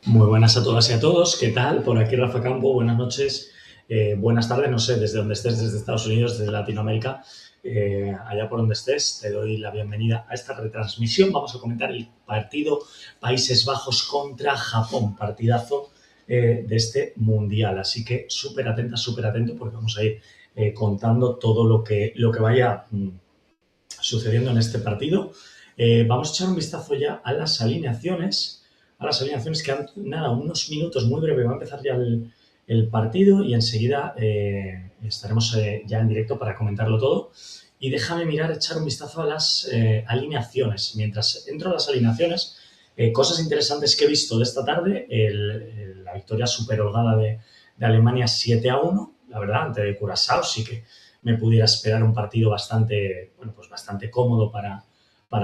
Muy buenas a todas y a todos. ¿Qué tal? Por aquí Rafa Campo. Buenas noches, buenas tardes. No sé, desde donde estés, desde Estados Unidos, desde Latinoamérica, allá por donde estés, te doy la bienvenida a esta retransmisión. Vamos a comentar el partido Países Bajos contra Japón, partidazo de este mundial. Así que súper atento, porque vamos a ir contando todo lo que vaya sucediendo en este partido. Vamos a echar un vistazo ya a las alineaciones. Que han, nada, unos minutos muy breves, va a empezar ya el partido y enseguida estaremos ya en directo para comentarlo todo. Y déjame echar un vistazo a las alineaciones. Mientras entro a las alineaciones, cosas interesantes que he visto de esta tarde, la victoria súper holgada de Alemania 7-1, la verdad, ante Curazao, sí que me pudiera esperar un partido bastante, bueno, pues bastante cómodo para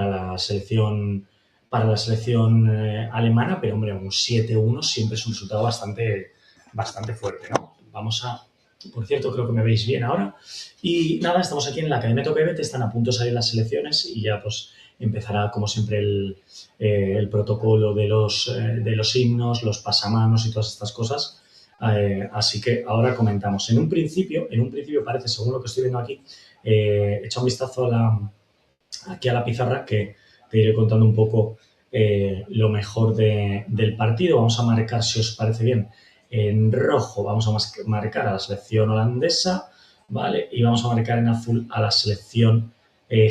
la selección alemana, pero hombre, un 7-1 siempre es un resultado bastante fuerte, ¿no? Por cierto, creo que me veis bien ahora. Y nada, estamos aquí en la Academia Topebet, están a punto de salir las selecciones y ya pues empezará como siempre el protocolo de los himnos, los pasamanos y todas estas cosas. Así que ahora comentamos. En un principio parece, según lo que estoy viendo aquí, he echado un vistazo aquí a la pizarra que te iré contando un poco lo mejor del partido. Vamos a marcar, si os parece bien, en rojo vamos a marcar a la selección holandesa, ¿vale? Y vamos a marcar en azul a la selección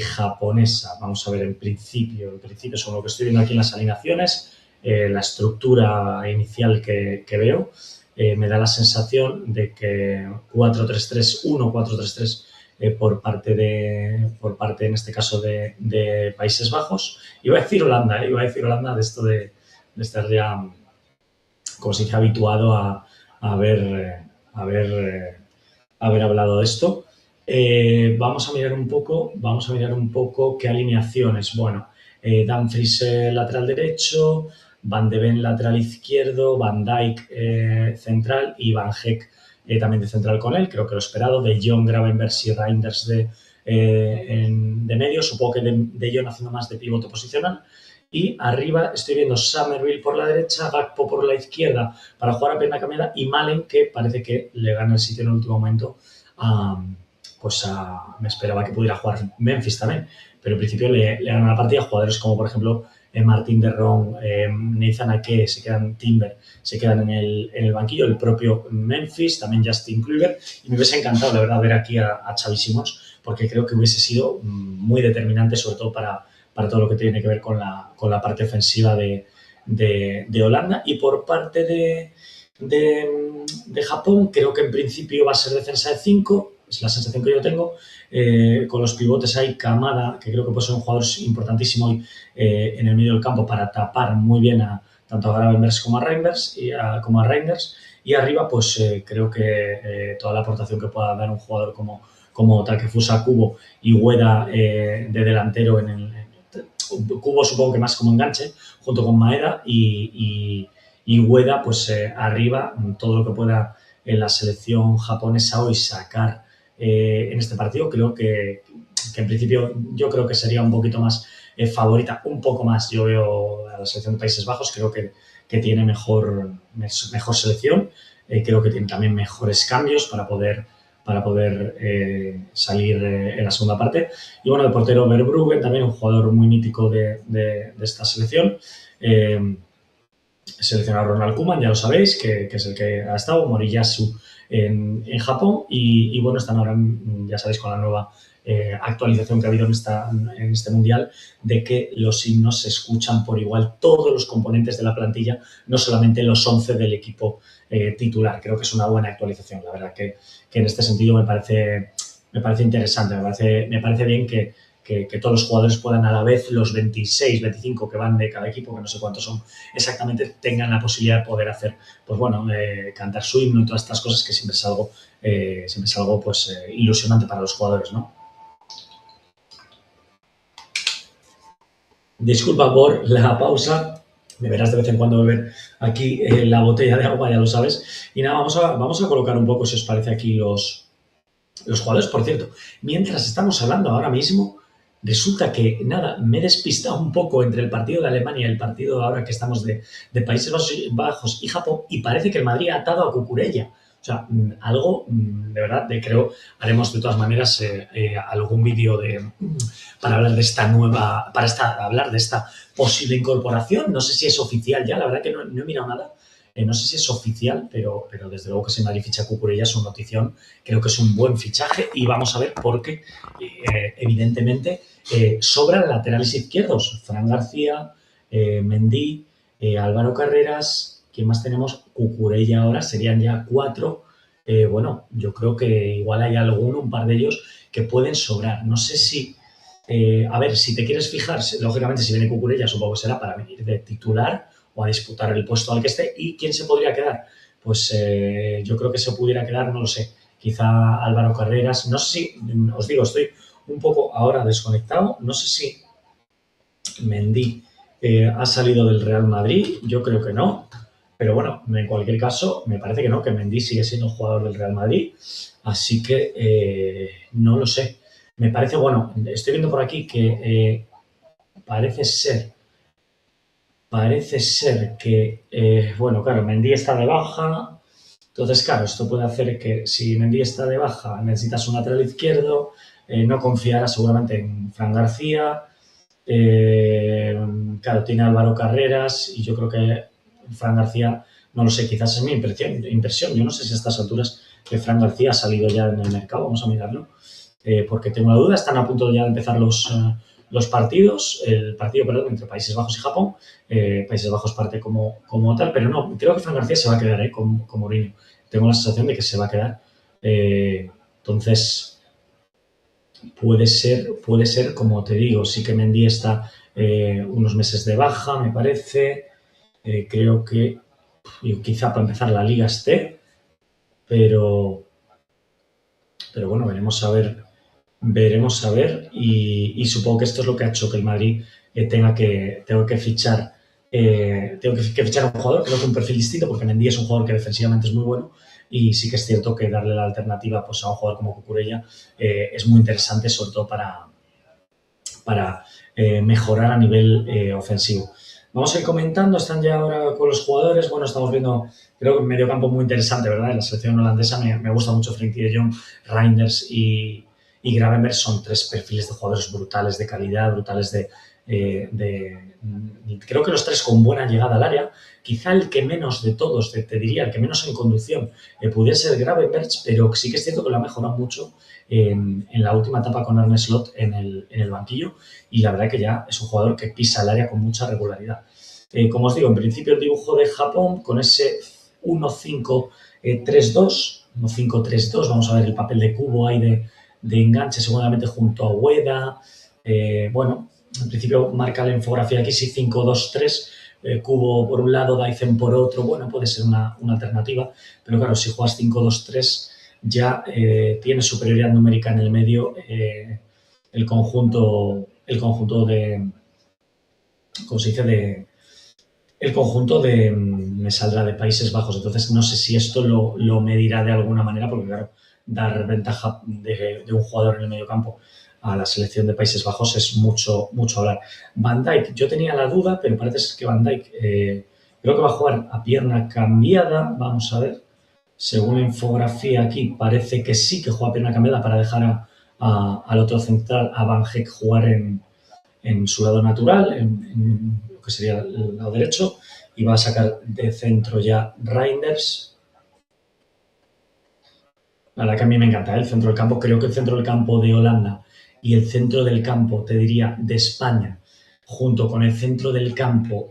japonesa. Vamos a ver en principio, según lo que estoy viendo aquí en las alineaciones, la estructura inicial que veo, me da la sensación de que 4-3-3-1, 4-3-3 por parte en este caso de Países Bajos. Iba a decir Holanda de esto de estar ya, como se dice, habituado a haber hablado de esto. Vamos a mirar un poco qué alineaciones. Bueno, Dumfries lateral derecho, Van de Ven lateral izquierdo, Van Dijk central y Van Heck también de central con él, creo que lo esperado. De Jong, Gravenberch y Reinders de medio, supongo que de Jong haciendo más de pivote posicional. Y arriba estoy viendo Summerville por la derecha, Gakpo por la izquierda para jugar a pierna cambiada y Malen, que parece que le gana el sitio en el último momento me esperaba que pudiera jugar Memphis también, pero en principio le ganan la partida a jugadores como por ejemplo Martín de Roon, Nathan Ake, Timber, se quedan en el banquillo, el propio Memphis, también Justin Kluivert, y me hubiese encantado, la verdad, ver aquí a Xavi Simons, porque creo que hubiese sido muy determinante, sobre todo para todo lo que tiene que ver con la parte ofensiva de Holanda. Y por parte de Japón, creo que en principio va a ser defensa de 5, es la sensación que yo tengo. Con los pivotes hay Kamada, que creo que puede ser un jugador importantísimo hoy en el medio del campo para tapar muy bien tanto a Gravenberch como a Reinders. Y arriba, pues creo que toda la aportación que pueda dar un jugador como Takefusa Kubo y Ueda de delantero Kubo supongo que más como enganche, junto con Maeda y Ueda, pues arriba, todo lo que pueda en la selección japonesa hoy sacar en este partido. Creo que en principio yo creo que sería un poquito más favorita, un poco más. Yo veo a la selección de Países Bajos, creo que tiene mejor selección, creo que tiene también mejores cambios para poder salir en la segunda parte. Y bueno, el portero Verbruggen, también un jugador muy mítico de esta selección. Seleccionado Ronald Koeman, ya lo sabéis, que es el que ha estado, Moriyasu en Japón, y bueno, están ahora, ya sabéis, con la nueva actualización que ha habido en este mundial, de que los himnos se escuchan por igual todos los componentes de la plantilla, no solamente los 11 del equipo titular. Creo que es una buena actualización, la verdad que en este sentido me parece interesante, me parece bien que todos los jugadores puedan a la vez, los 26, 25 que van de cada equipo, que no sé cuántos son exactamente, tengan la posibilidad de poder hacer, pues bueno, cantar su himno y todas estas cosas, que siempre es algo pues ilusionante para los jugadores, ¿no? Disculpa por la pausa, me verás de vez en cuando beber aquí la botella de agua, ya lo sabes. Y nada, vamos a colocar un poco, si os parece, aquí los jugadores. Por cierto, mientras estamos hablando ahora mismo, resulta que, nada, me he despistado un poco entre el partido de Alemania y el partido ahora que estamos de Países Bajos y Japón, y parece que el Madrid ha atado a Cucurella. O sea, algo, de verdad, creo, haremos de todas maneras algún vídeo para hablar de esta hablar de esta posible incorporación. No sé si es oficial ya, la verdad que no he mirado nada. No sé si es oficial, pero desde luego que si Madrid ficha a Cucurella es una notición. Creo que es un buen fichaje y vamos a ver por qué, evidentemente, sobran laterales izquierdos. Fran García, Mendy, Álvaro Carreras, ¿quién más tenemos? Cucurella ahora, serían ya 4. Bueno, yo creo que igual hay un par de ellos que pueden sobrar. No sé si, a ver, si te quieres fijar, lógicamente si viene Cucurella supongo que será para venir de titular o a disputar el puesto al que esté. ¿Y quién se podría quedar? Pues yo creo que se pudiera quedar, no lo sé, quizá Álvaro Carreras. No sé si, os digo, estoy un poco ahora desconectado. No sé si Mendy ha salido del Real Madrid. Yo creo que no. Pero bueno, en cualquier caso, me parece que no, que Mendy sigue siendo un jugador del Real Madrid. Así que no lo sé. Me parece, bueno, estoy viendo por aquí que parece ser que, bueno, claro, Mendy está de baja. Entonces, claro, esto puede hacer que si Mendy está de baja, necesitas un lateral izquierdo, no confiarás seguramente en Fran García. Claro, tiene Álvaro Carreras y yo creo que Fran García, no lo sé, quizás es mi impresión. Yo no sé si a estas alturas que Fran García ha salido ya en el mercado, vamos a mirarlo, porque tengo la duda, están a punto ya de empezar los partidos, el partido, perdón, entre Países Bajos y Japón. Países Bajos parte como tal, pero no, creo que Fran García se va a quedar con Mourinho. Tengo la sensación de que se va a quedar. Entonces, puede ser, como te digo, sí que Mendy está unos meses de baja, me parece. Creo que quizá para empezar la liga esté, pero bueno, veremos a ver y supongo que esto es lo que ha hecho que el Madrid tenga que fichar a un jugador, creo que un perfil distinto, porque Mendy es un jugador que defensivamente es muy bueno y sí que es cierto que darle la alternativa pues, a un jugador como Cucurella es muy interesante, sobre todo para mejorar a nivel ofensivo. Vamos a ir comentando, están ya ahora con los jugadores. Bueno, estamos viendo, creo que un medio campo muy interesante, ¿verdad? En la selección holandesa me gusta mucho Frenkie de Jong, Reinders y Gravenberch. Son 3 perfiles de jugadores brutales de calidad, brutales creo que los 3 con buena llegada al área. Quizá el que menos de todos, te diría, el que menos en conducción pudiera ser Gravenberch, pero sí que es cierto que lo ha mejorado mucho en la última etapa con Arne Slot en el banquillo y la verdad que ya es un jugador que pisa el área con mucha regularidad. Como os digo, en principio el dibujo de Japón con ese 1-5-3-2, 1-5-3-2, vamos a ver el papel de Kubo ahí de enganche seguramente junto a Ueda. Bueno, en principio marca la infografía aquí, sí, 5-2-3, Kubo por un lado, Daizen por otro, bueno, puede ser una alternativa, pero claro, si juegas 5-2-3 ya tiene superioridad numérica en el medio el conjunto de, ¿cómo se dice? El conjunto me saldrá de Países Bajos, entonces no sé si esto lo medirá de alguna manera, porque claro, dar ventaja de un jugador en el medio campo a la selección de Países Bajos es mucho hablar. Van Dijk, yo tenía la duda, pero parece ser que Van Dijk creo que va a jugar a pierna cambiada, vamos a ver, según la infografía aquí parece que sí, que juega a pierna cambiada para dejar al otro central, a Van Dijk, jugar en su lado natural, en lo que sería el lado derecho, y va a sacar de centro ya Reinders. La verdad que a mí me encanta el centro del campo. Creo que el centro del campo de Holanda y el centro del campo, te diría, de España, junto con el centro del campo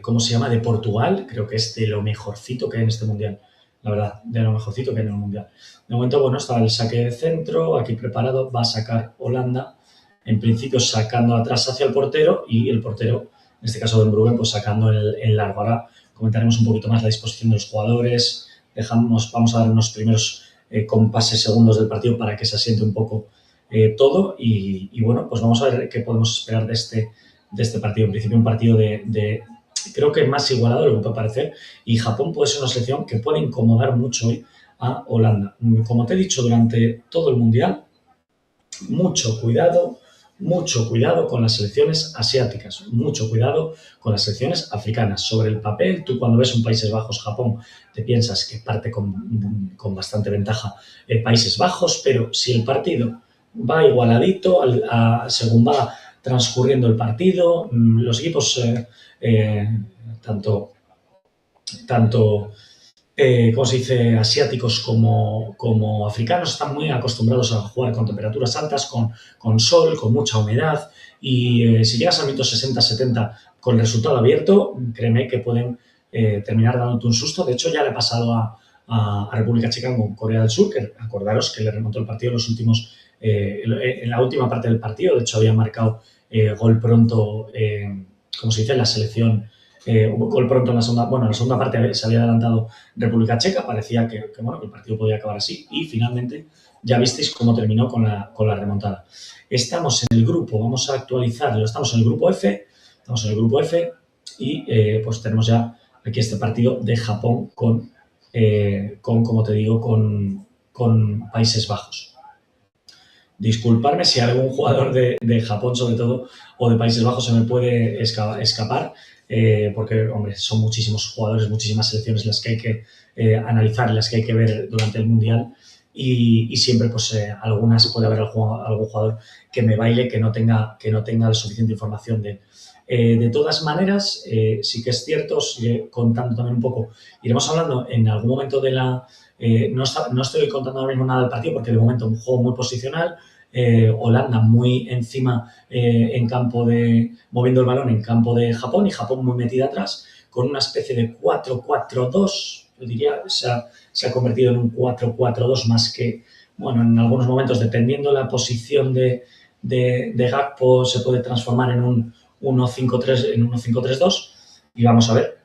¿cómo se llama?, de Portugal, creo que es de lo mejorcito que hay en este Mundial. La verdad, de lo mejorcito que hay en el Mundial. De momento, bueno, está el saque de centro, aquí preparado, va a sacar Holanda, en principio sacando atrás hacia el portero y el portero, en este caso de Bruggen, pues sacando el largo. Ahora comentaremos un poquito más la disposición de los jugadores, vamos a dar unos primeros compases segundos del partido para que se asiente un poco todo y bueno, pues vamos a ver qué podemos esperar de este partido. En principio un partido creo que más igualado de lo que puede parecer, y Japón puede ser una selección que puede incomodar mucho hoy a Holanda. Como te he dicho durante todo el Mundial, mucho cuidado con las selecciones asiáticas, mucho cuidado con las selecciones africanas. Sobre el papel, tú cuando ves un Países Bajos-Japón, te piensas que parte con bastante ventaja Países Bajos, pero si el partido va igualadito, según va transcurriendo el partido, los equipos, tanto, tanto ¿cómo se dice?, asiáticos como africanos, están muy acostumbrados a jugar con temperaturas altas, con sol, con mucha humedad, y si llegas al minuto 60-70 con el resultado abierto, créeme que pueden terminar dándote un susto. De hecho, ya le ha pasado a República Checa con Corea del Sur, que acordaros que le remontó el partido en la última parte del partido. De hecho, había marcado gol pronto, como se dice, en la selección, gol pronto en la segunda, bueno, en la segunda parte se había adelantado República Checa, parecía que el partido podía acabar así, y finalmente ya visteis cómo terminó con la remontada. Estamos en el grupo, vamos a actualizarlo, estamos en el grupo F, y pues tenemos ya aquí este partido de Japón como te digo, con Países Bajos. Disculparme si algún jugador de Japón, sobre todo, o de Países Bajos se me puede escapar, porque, hombre, son muchísimos jugadores, muchísimas selecciones las que hay que analizar, las que hay que ver durante el Mundial, y siempre, pues, algunas puede haber algún jugador que me baile, que no tenga la suficiente información de él. De todas maneras, sí que es cierto, sigue contando también un poco, iremos hablando en algún momento de la... no estoy contando ahora mismo nada del partido porque de momento un juego muy posicional, Holanda muy encima moviendo el balón en campo de Japón, y Japón muy metida atrás, con una especie de 4-4-2, yo diría, se ha convertido en un 4-4-2 más que, bueno, en algunos momentos, dependiendo la posición de Gakpo, se puede transformar en un 1-5-3-2, y vamos a ver.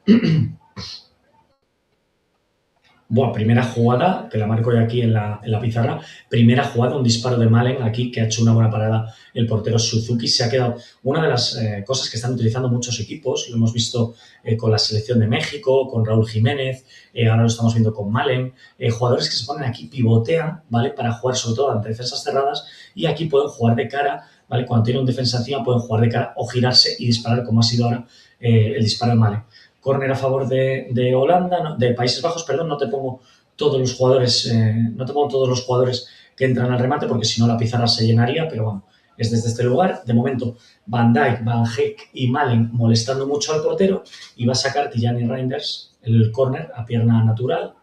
Bueno, primera jugada, que la marco yo aquí en la pizarra, primera jugada, un disparo de Malen aquí, que ha hecho una buena parada el portero Suzuki. Se ha quedado una de las cosas que están utilizando muchos equipos, lo hemos visto con la selección de México, con Raúl Jiménez, ahora lo estamos viendo con Malen, jugadores que se ponen aquí, pivotean, ¿vale?, para jugar sobre todo ante defensas cerradas, y aquí pueden jugar de cara, ¿vale?, cuando tienen un defensa encima pueden jugar de cara o girarse y disparar, como ha sido ahora el disparo de Malen. Córner a favor de Holanda, de Países Bajos, perdón, no te pongo todos los jugadores que entran al remate, porque si no la pizarra se llenaría, pero bueno, es desde este lugar. De momento, Van Dijk, Van Beek y Malen molestando mucho al portero, y va a sacar Tijani Reinders el córner a pierna natural,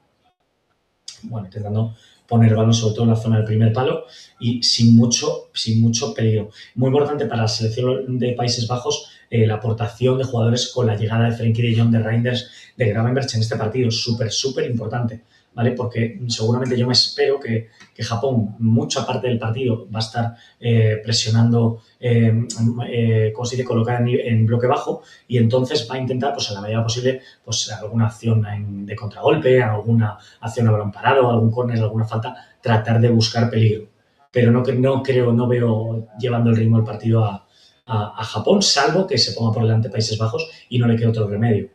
bueno, intentando poner el balón sobre todo en la zona del primer palo y sin mucho peligro. Muy importante para la selección de Países Bajos la aportación de jugadores con la llegada de Frenkie de Jong, de Reinders, de Gravenberch en este partido. Súper importante, ¿vale? Porque seguramente yo me espero que Japón, mucha parte del partido, va a estar presionando, como se dice, colocada en bloque bajo, y entonces va a intentar, pues a la medida posible, pues alguna acción de contragolpe, alguna acción a balón parado, algún córner, alguna falta, tratar de buscar peligro. Pero no veo llevando el ritmo del partido a Japón, salvo que se ponga por delante Países Bajos y no le quede otro remedio.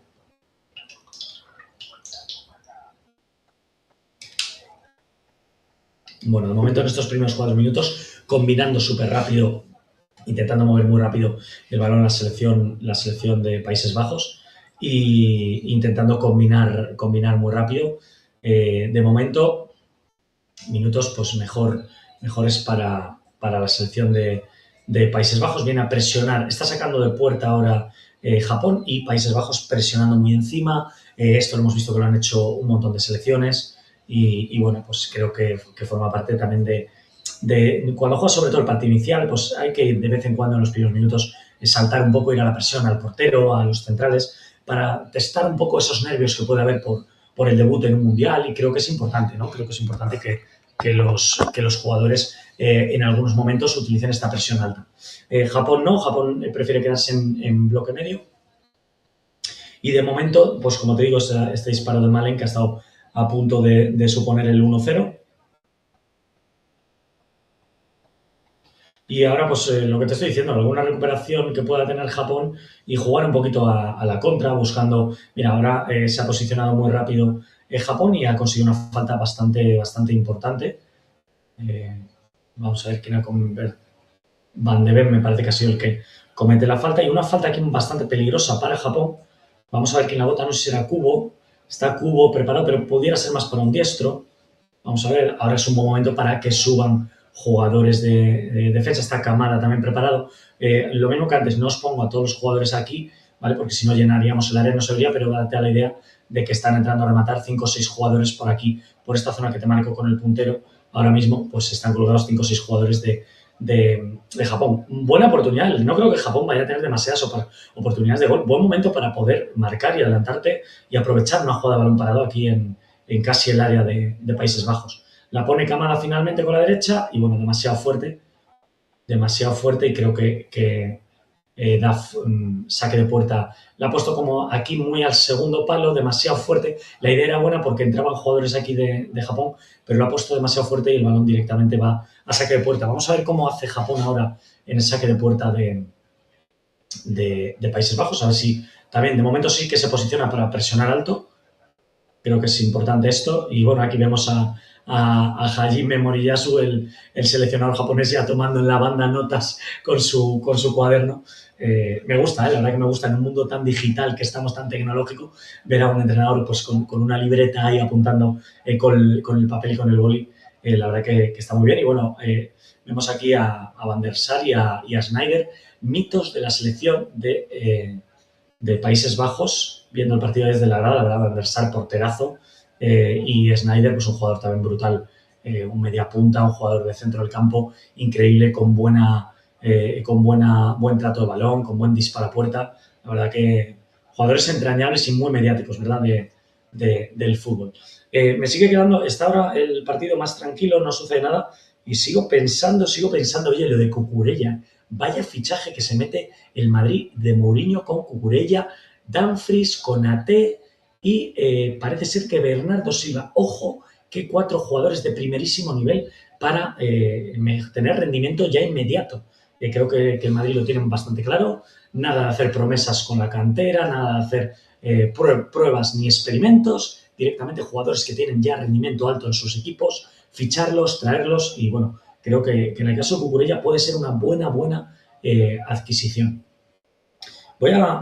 Bueno, de momento en estos primeros 4 minutos, combinando súper rápido, intentando mover muy rápido el balón la selección de Países Bajos, e intentando combinar muy rápido. De momento, minutos pues mejores para la selección de Países Bajos. Viene a presionar, está sacando de puerta ahora Japón, y Países Bajos presionando muy encima. Esto lo hemos visto que lo han hecho un montón de selecciones, y bueno, pues creo que forma parte también de cuando juegas sobre todo el partido inicial, pues hay que de vez en cuando en los primeros minutos saltar un poco, ir a la presión al portero, a los centrales, para testar un poco esos nervios que puede haber por el debut en un mundial, y creo que es importante, ¿no? Creo que es importante que los jugadores en algunos momentos utilicen esta presión alta. Japón no, Japón prefiere quedarse en bloque medio, y de momento, pues como te digo, este disparo de Malen, que ha estado a punto de suponer el 1-0. Y ahora, pues lo que te estoy diciendo, alguna recuperación que pueda tener Japón y jugar un poquito a la contra, buscando... Mira, ahora se ha posicionado muy rápido Japón y ha conseguido una falta bastante importante. Vamos a ver quién ha convertido. Van de Ven me parece que ha sido el que comete la falta. Y una falta aquí bastante peligrosa para Japón. Vamos a ver quién la bota. No sé si será Kubo. Está Kubo preparado, pero pudiera ser más para un diestro. Vamos a ver. Ahora es un buen momento para que suban jugadores de defensa. Está Kamada también preparado. Lo mismo que antes, no os pongo a todos los jugadores aquí, ¿vale? Porque si no llenaríamos el área, no se vería, pero date a la idea de que están entrando a rematar 5 o 6 jugadores por aquí, por esta zona que te marco con el puntero. Ahora mismo, pues están colocados 5 o 6 jugadores de Japón. Buena oportunidad. No creo que Japón vaya a tener demasiadas oportunidades de gol. Buen momento para poder marcar y adelantarte y aprovechar una jugada de balón parado aquí en casi el área de Países Bajos. La pone Kamada finalmente con la derecha y bueno, demasiado fuerte y creo que da saque de puerta. La ha puesto como aquí muy al segundo palo, demasiado fuerte. La idea era buena porque entraban jugadores aquí de Japón, pero lo ha puesto demasiado fuerte y el balón directamente va a saque de puerta. Vamos a ver cómo hace Japón ahora en el saque de puerta de Países Bajos. A ver si también, de momento sí que se posiciona para presionar alto. Creo que es importante esto. Y bueno, aquí vemos a Hajime Moriyasu, el seleccionador japonés, ya tomando en la banda notas con su cuaderno. Me gusta, la verdad que me gusta en un mundo tan digital, que estamos tan tecnológico, ver a un entrenador pues con una libreta ahí apuntando con el papel y con el boli. La verdad que está muy bien. Y bueno, vemos aquí a Van der Sar y a Sneijder, mitos de la selección de Países Bajos, viendo el partido desde la grada. La verdad, Van der Sar, porterazo, y Sneijder, pues un jugador también brutal, un media punta, un jugador de centro del campo increíble, con buen trato de balón, con buen disparo a puerta. La verdad que jugadores entrañables y muy mediáticos, ¿verdad?, del fútbol. Me sigue quedando, está ahora el partido más tranquilo, no sucede nada, y sigo pensando, oye, lo de Cucurella, vaya fichaje que se mete el Madrid de Mourinho con Cucurella, Dumfries, Konaté y parece ser que Bernardo Silva. Ojo, que 4 jugadores de primerísimo nivel para tener rendimiento ya inmediato. Creo que el Madrid lo tienen bastante claro. Nada de hacer promesas con la cantera, nada de hacer pruebas ni experimentos. Directamente jugadores que tienen ya rendimiento alto en sus equipos, ficharlos, traerlos y bueno, creo que en el caso de Cucurella puede ser una buena adquisición. Voy a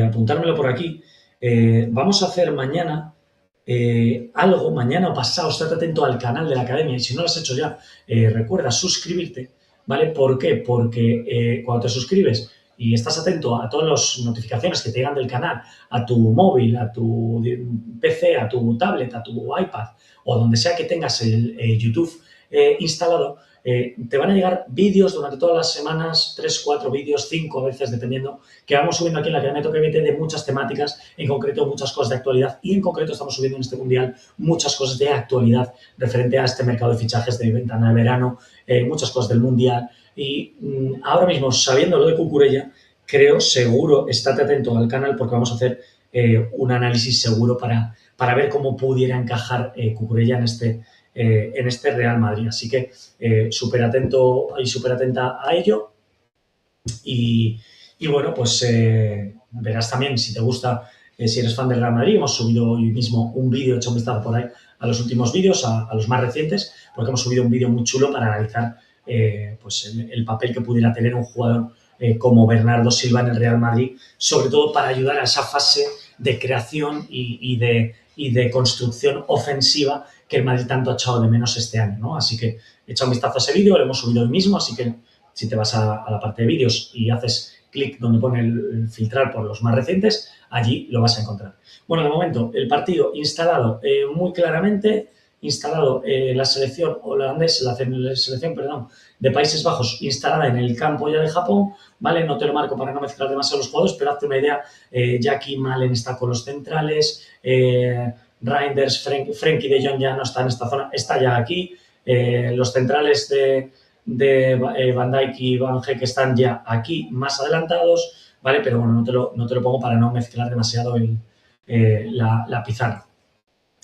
apuntármelo por aquí. Vamos a hacer mañana algo, mañana o pasado. Estate atento al canal de la academia y si no lo has hecho ya, recuerda suscribirte, ¿vale? ¿Por qué? Porque cuando te suscribes y estás atento a todas las notificaciones que te llegan del canal, a tu móvil, a tu PC, a tu tablet, a tu iPad o donde sea que tengas el YouTube instalado, te van a llegar vídeos durante todas las semanas, 3, 4 vídeos, 5 a veces, dependiendo, que vamos subiendo aquí en la Academia ToqueVT de muchas temáticas, en concreto muchas cosas de actualidad y en concreto estamos subiendo en este mundial muchas cosas de actualidad referente a este mercado de fichajes de ventana de verano, muchas cosas del mundial y ahora mismo, sabiendo lo de Cucurella, creo, seguro, estate atento al canal porque vamos a hacer un análisis seguro para ver cómo pudiera encajar Cucurella en este Real Madrid. Así que súper atento y súper atenta a ello. Y bueno, pues verás también, si te gusta, si eres fan del Real Madrid, hemos subido hoy mismo un vídeo, he hecho un vistazo por ahí a los últimos vídeos, a los más recientes, porque hemos subido un vídeo muy chulo para analizar pues el papel que pudiera tener un jugador como Bernardo Silva en el Real Madrid, sobre todo para ayudar a esa fase de creación y de construcción ofensiva que el Madrid tanto ha echado de menos este año, ¿no? Así que echa un vistazo a ese vídeo, lo hemos subido hoy mismo, así que si te vas a la parte de vídeos y haces clic donde pone el filtrar por los más recientes, allí lo vas a encontrar. Bueno, de momento, el partido instalado muy claramente, instalado la selección holandesa, la selección, perdón, de Países Bajos instalada en el campo ya de Japón, ¿vale? No te lo marco para no mezclar demasiado los jugadores, pero hazte una idea, Jackie Malen está con los centrales, Reinders, Frenkie de Jong ya no está en esta zona, está ya aquí, los centrales de Van Dijk y Van Dijk están ya aquí más adelantados, ¿vale? Pero bueno, no te lo pongo para no mezclar demasiado la pizarra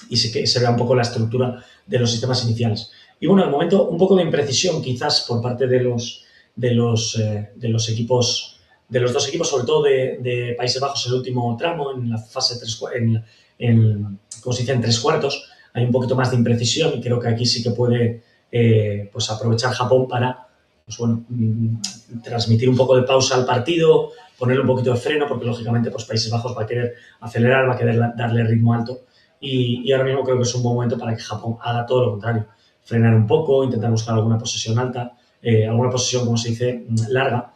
y que se vea un poco la estructura de los sistemas iniciales. Y bueno, de momento un poco de imprecisión quizás por parte de los equipos, de los dos equipos, sobre todo de Países Bajos, el último tramo, en la fase 3, ¿cómo se dice? En 3 cuartos, hay un poquito más de imprecisión y creo que aquí sí que puede pues aprovechar Japón para pues bueno, transmitir un poco de pausa al partido, ponerle un poquito de freno, porque lógicamente pues Países Bajos va a querer acelerar, va a querer darle ritmo alto y ahora mismo creo que es un buen momento para que Japón haga todo lo contrario, frenar un poco, intentar buscar alguna posesión alta, alguna posesión, como se dice, larga,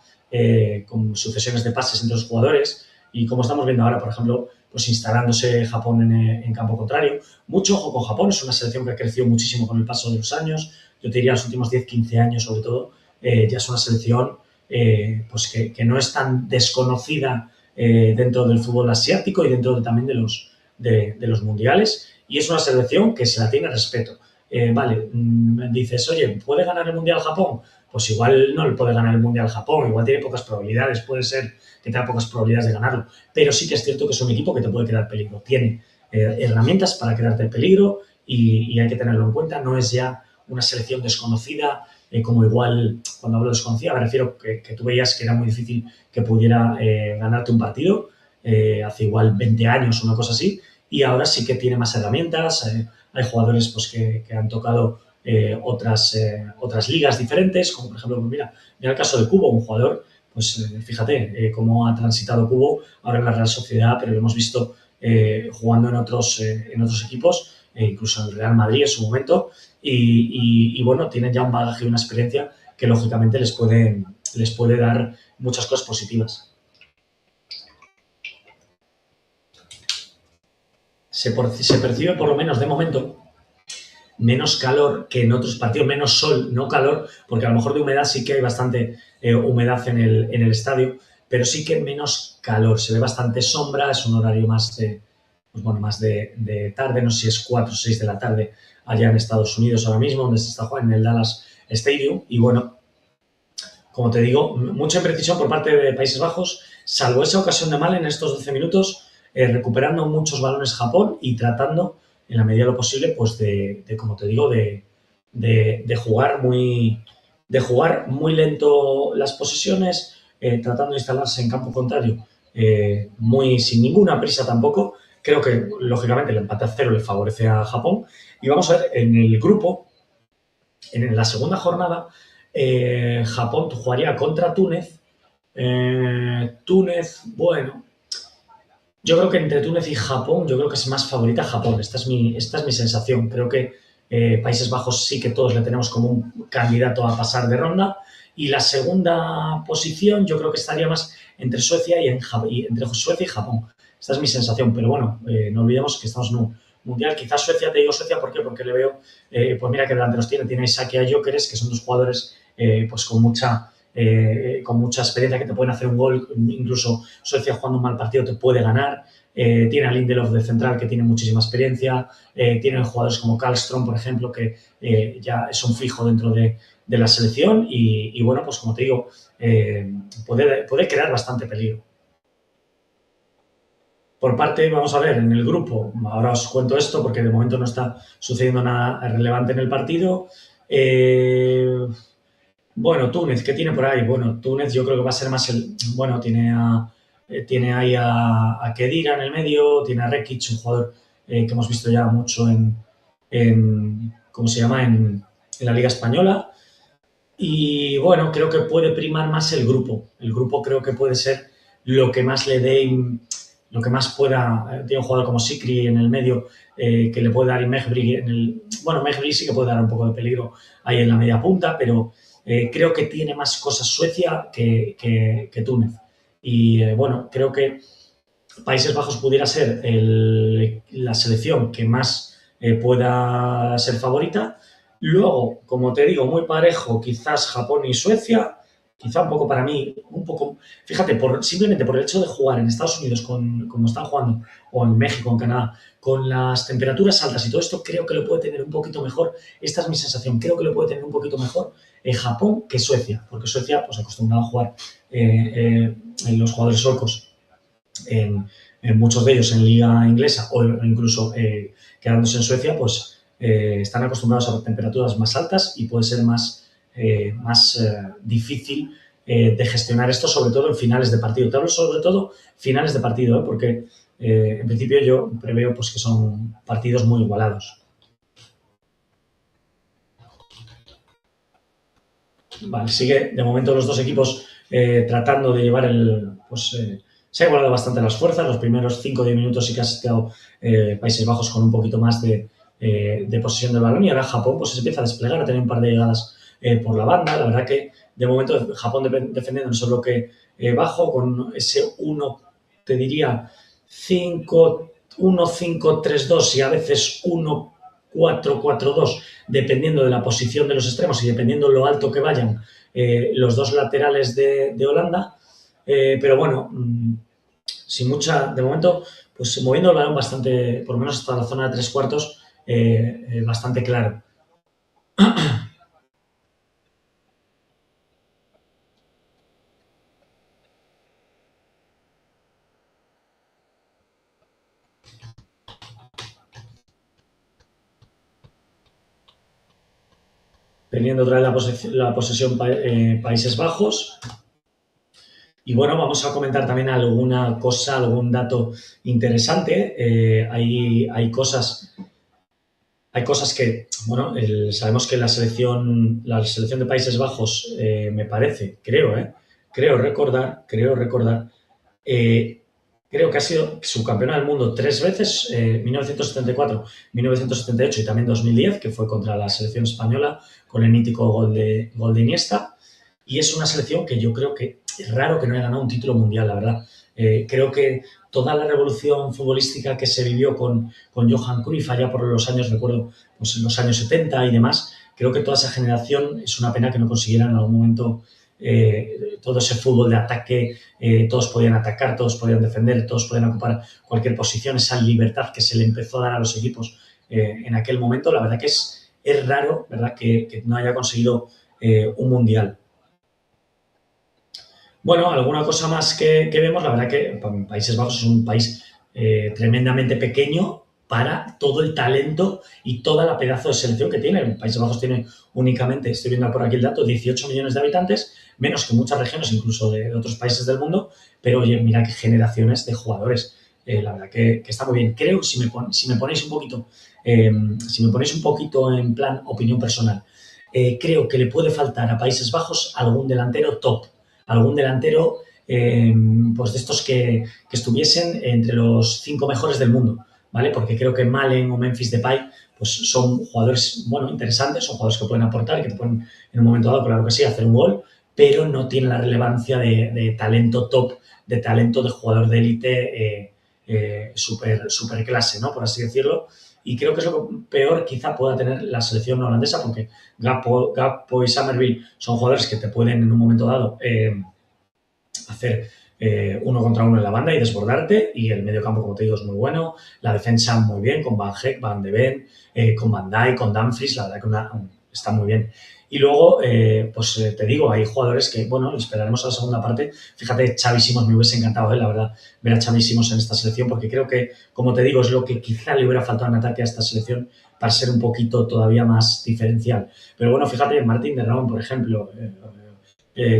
con sucesiones de pases entre los jugadores y como estamos viendo ahora, por ejemplo, pues instalándose Japón en campo contrario. Mucho ojo con Japón, es una selección que ha crecido muchísimo con el paso de los años, yo te diría los últimos 10-15 años sobre todo, ya es una selección pues que no es tan desconocida dentro del fútbol asiático y dentro también de los mundiales y es una selección que se la tiene respeto. Vale, dices, oye, ¿puede ganar el Mundial Japón? Pues igual no le puede ganar el Mundial Japón, igual tiene pocas probabilidades, puede ser que tenga pocas probabilidades de ganarlo, pero sí que es cierto que es un equipo que te puede crear peligro, tiene herramientas para crearte peligro y hay que tenerlo en cuenta, no es ya una selección desconocida, como igual, cuando hablo de desconocida, me refiero que tú veías que era muy difícil que pudiera ganarte un partido, hace igual 20 años, una cosa así, y ahora sí que tiene más herramientas, hay jugadores pues, que han tocado otras ligas diferentes, como por ejemplo, pues mira el caso de Kubo, un jugador, pues fíjate cómo ha transitado Kubo ahora en la Real Sociedad, pero lo hemos visto jugando en otros equipos, incluso en el Real Madrid en su momento, y bueno, tienen ya un bagaje y una experiencia que lógicamente les puede dar muchas cosas positivas. Se percibe por lo menos de momento menos calor que en otros partidos, menos sol, no calor, porque a lo mejor de humedad sí que hay bastante humedad en el estadio, pero sí que menos calor, se ve bastante sombra, es un horario más de tarde, no sé si es 4 o 6 de la tarde allá en Estados Unidos ahora mismo, donde se está jugando en el Dallas Stadium, y bueno, como te digo, mucha imprecisión por parte de Países Bajos, salvo esa ocasión de Malen en estos 12 minutos, recuperando muchos balones Japón y tratando, en la medida de lo posible, pues como te digo, de jugar muy lento las posesiones, tratando de instalarse en campo contrario, sin ninguna prisa tampoco. Creo que, lógicamente, el empate a 0 le favorece a Japón. Y vamos a ver, en el grupo, en la segunda jornada, Japón jugaría contra Túnez. Túnez, bueno, yo creo que entre Túnez y Japón, yo creo que es más favorita Japón. Esta es mi sensación. Creo que Países Bajos sí que todos le tenemos como un candidato a pasar de ronda. Y la segunda posición yo creo que estaría más entre Suecia entre Suecia y Japón. Esta es mi sensación. Pero bueno, no olvidemos que estamos en un mundial. Quizás Suecia, te digo Suecia, ¿por qué? Porque le veo, pues mira que delanteros tiene a Isaac y a Gyökeres, que son dos jugadores pues con mucha experiencia que te pueden hacer un gol, incluso Suecia jugando un mal partido te puede ganar, tiene a Lindelof de central que tiene muchísima experiencia, tiene jugadores como Karlström, por ejemplo, que ya es un fijo dentro de la selección y bueno, pues como te digo, puede crear bastante peligro. Por parte, vamos a ver, en el grupo, ahora os cuento esto porque de momento no está sucediendo nada relevante en el partido. Bueno, Túnez, ¿qué tiene por ahí? Bueno, Túnez yo creo que va a ser más Bueno, tiene ahí a Khedira en el medio, tiene a Rekic, un jugador que hemos visto ya mucho ¿cómo se llama? En la Liga Española. Y bueno, creo que puede primar más el grupo. El grupo creo que puede ser lo que más le dé, lo que más pueda. Tiene un jugador como Sikri en el medio que le puede dar y Mejbri Bueno, Mejbri sí que puede dar un poco de peligro ahí en la media punta, pero creo que tiene más cosas Suecia que Túnez. Y bueno, creo que Países Bajos pudiera ser la selección que más pueda ser favorita. Luego, como te digo, muy parejo, quizás Japón y Suecia, quizá un poco para mí, un poco, fíjate, simplemente por el hecho de jugar en Estados Unidos como están jugando, o en México, en Canadá, con las temperaturas altas y todo esto, creo que lo puede tener un poquito mejor, esta es mi sensación, creo que lo puede tener un poquito mejor Japón que Suecia, porque Suecia, pues acostumbrado a jugar en los jugadores suecos en muchos de ellos en liga inglesa o incluso quedándose en Suecia, pues están acostumbrados a temperaturas más altas y puede ser más difícil de gestionar esto, sobre todo en finales de partido. Te hablo sobre todo finales de partido, porque en principio yo preveo pues, que son partidos muy igualados. Vale, sigue de momento los dos equipos tratando de llevar se ha igualado bastante las fuerzas. Los primeros 5 o 10 minutos sí que ha estado Países Bajos con un poquito más de posesión del balón y ahora Japón pues se empieza a desplegar, a tener un par de llegadas por la banda. La verdad que de momento Japón defendiendo en ese bloque bajo con ese 1, te diría 5-1-5-3-2 y a veces 1-4-4-2 dependiendo de la posición de los extremos y dependiendo lo alto que vayan los dos laterales de Holanda. Pero bueno, sin mucha, de momento, pues moviendo el balón bastante, por lo menos hasta la zona de tres cuartos, bastante claro. Teniendo otra vez la posesión Países Bajos. Y bueno, vamos a comentar también alguna cosa, algún dato interesante. Hay cosas que, bueno, sabemos que la selección de Países Bajos, me parece, creo recordar, eh, creo que ha sido subcampeona del mundo 3 veces, 1974, 1978 y también 2010, que fue contra la selección española con el mítico gol de Iniesta. Y es una selección que yo creo que es raro que no haya ganado un título mundial, la verdad. Creo que toda la revolución futbolística que se vivió con Johan Cruyff allá por los años, recuerdo, pues en los años 70 y demás, creo que toda esa generación es una pena que no consiguieran en algún momento todo ese fútbol de ataque, todos podían atacar, todos podían defender, todos podían ocupar cualquier posición, esa libertad que se le empezó a dar a los equipos en aquel momento, la verdad que es raro, ¿verdad?, que no haya conseguido un mundial. Bueno, alguna cosa más que vemos, la verdad que Países Bajos es un país tremendamente pequeño para todo el talento y toda la pedazo de selección que tiene. Países Bajos tiene únicamente, estoy viendo por aquí el dato, 18 millones de habitantes, menos que muchas regiones, incluso de otros países del mundo, pero oye, mira qué generaciones de jugadores. La verdad que está muy bien. Creo, si me ponéis un poquito en plan opinión personal, creo que le puede faltar a Países Bajos algún delantero top, algún delantero pues de estos que estuviesen entre los 5 mejores del mundo, ¿vale? Porque creo que Malen o Memphis Depay pues son jugadores, bueno, interesantes, son jugadores que pueden aportar, que te pueden en un momento dado, claro que sí, hacer un gol, pero no tienen la relevancia de talento top, de talento de jugador de élite super clase, ¿no? Por así decirlo. Y creo que es lo peor quizá pueda tener la selección holandesa, porque Gakpo y Summerville son jugadores que te pueden en un momento dado hacer uno contra uno en la banda y desbordarte, y el medio campo, como te digo, es muy bueno, la defensa muy bien, con Van Heek, Van de Ven, con Van Dijk, con Dumfries, la verdad que está muy bien. Y luego, te digo, hay jugadores que, bueno, esperaremos a la segunda parte. Fíjate, Xavi Simons, me hubiese encantado, la verdad, ver a Xavi Simons en esta selección, porque creo que, como te digo, es lo que quizá le hubiera faltado en ataque a esta selección para ser un poquito todavía más diferencial. Pero bueno, fíjate, Martín de Roon, por ejemplo,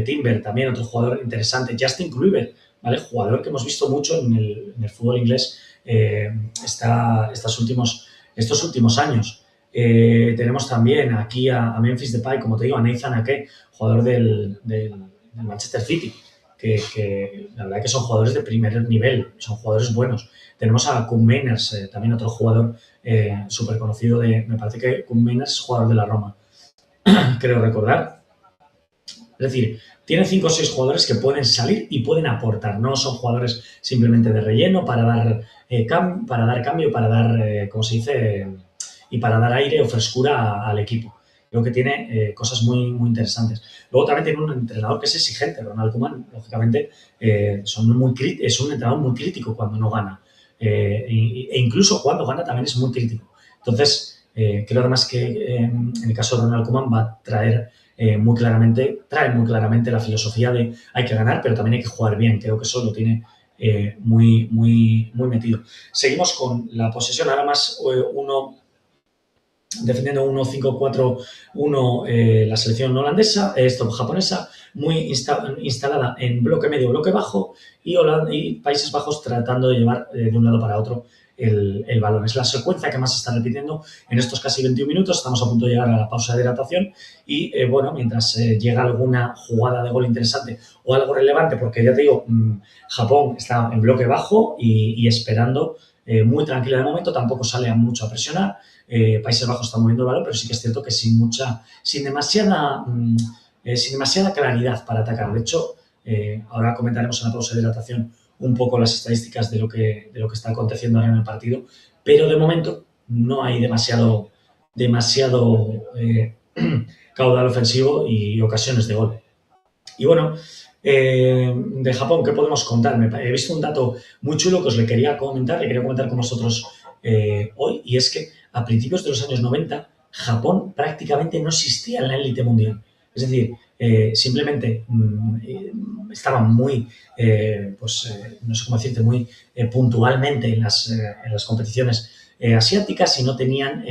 Timber, también otro jugador interesante, Justin Kluivert, ¿vale? Jugador que hemos visto mucho en el fútbol inglés estos últimos años. Tenemos también aquí a Memphis Depay, como te digo, a Nathan Ake, jugador del Manchester City, que la verdad que son jugadores de primer nivel, son jugadores buenos. Tenemos a Koen Meiners, también otro jugador súper conocido, me parece que Koen Meiners es jugador de la Roma, creo recordar. Es decir, tiene 5 o 6 jugadores que pueden salir y pueden aportar. No son jugadores simplemente de relleno para dar cambio, para dar, ¿cómo se dice? Y para dar aire o frescura al equipo. Creo que tiene cosas muy, muy interesantes. Luego también tiene un entrenador que es exigente. Ronald Koeman, lógicamente, es un entrenador muy crítico cuando no gana. E incluso cuando gana también es muy crítico. Entonces, creo además que en el caso de Ronald Koeman va a trae muy claramente la filosofía de hay que ganar, pero también hay que jugar bien. Creo que eso lo tiene muy, muy, muy metido. Seguimos con la posesión, ahora más defendiendo 1-5-4-1 la selección holandesa, japonesa, muy instalada en bloque medio, bloque bajo, y Países Bajos tratando de llevar de un lado para otro el balón. Es la secuencia que más se está repitiendo en estos casi 21 minutos. Estamos a punto de llegar a la pausa de hidratación y, bueno, mientras llega alguna jugada de gol interesante o algo relevante, porque ya te digo, Japón está en bloque bajo y esperando muy tranquila de momento, tampoco sale mucho a presionar. Países Bajos está moviendo el balón, pero sí que es cierto que sin demasiada claridad para atacar. De hecho, ahora comentaremos en la pausa de hidratación un poco las estadísticas de lo que está aconteciendo ahora en el partido, pero de momento no hay demasiado caudal ofensivo y ocasiones de gol. Y bueno, de Japón, ¿qué podemos contar? He visto un dato muy chulo que os le quería comentar con vosotros hoy, y es que a principios de los años 90 Japón prácticamente no existía en la élite mundial. Es decir, simplemente estaban muy, no sé cómo decirte, muy puntualmente en las competiciones asiáticas y no tenían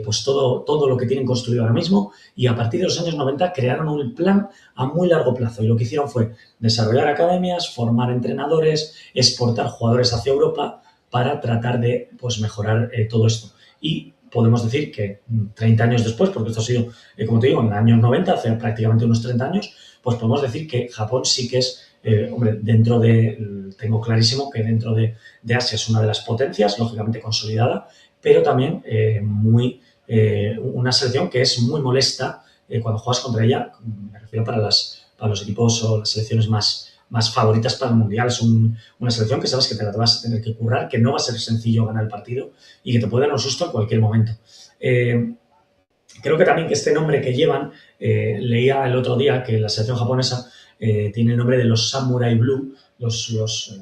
pues todo lo que tienen construido ahora mismo, y a partir de los años 90 crearon un plan a muy largo plazo y lo que hicieron fue desarrollar academias, formar entrenadores, exportar jugadores hacia Europa para tratar de pues, mejorar todo esto. Y podemos decir que 30 años después, porque esto ha sido, como te digo, en el año 90, hace prácticamente unos 30 años, pues podemos decir que Japón sí que es, tengo clarísimo que dentro de Asia es una de las potencias, lógicamente consolidada, pero también una selección que es muy molesta cuando juegas contra ella, me refiero para los equipos o las selecciones más favoritas para el Mundial. Es una selección que sabes que te la vas a tener que currar, que no va a ser sencillo ganar el partido y que te puede dar un susto en cualquier momento. Creo que también que este nombre que llevan, leía el otro día que la selección japonesa tiene el nombre de los Samurai Blue, los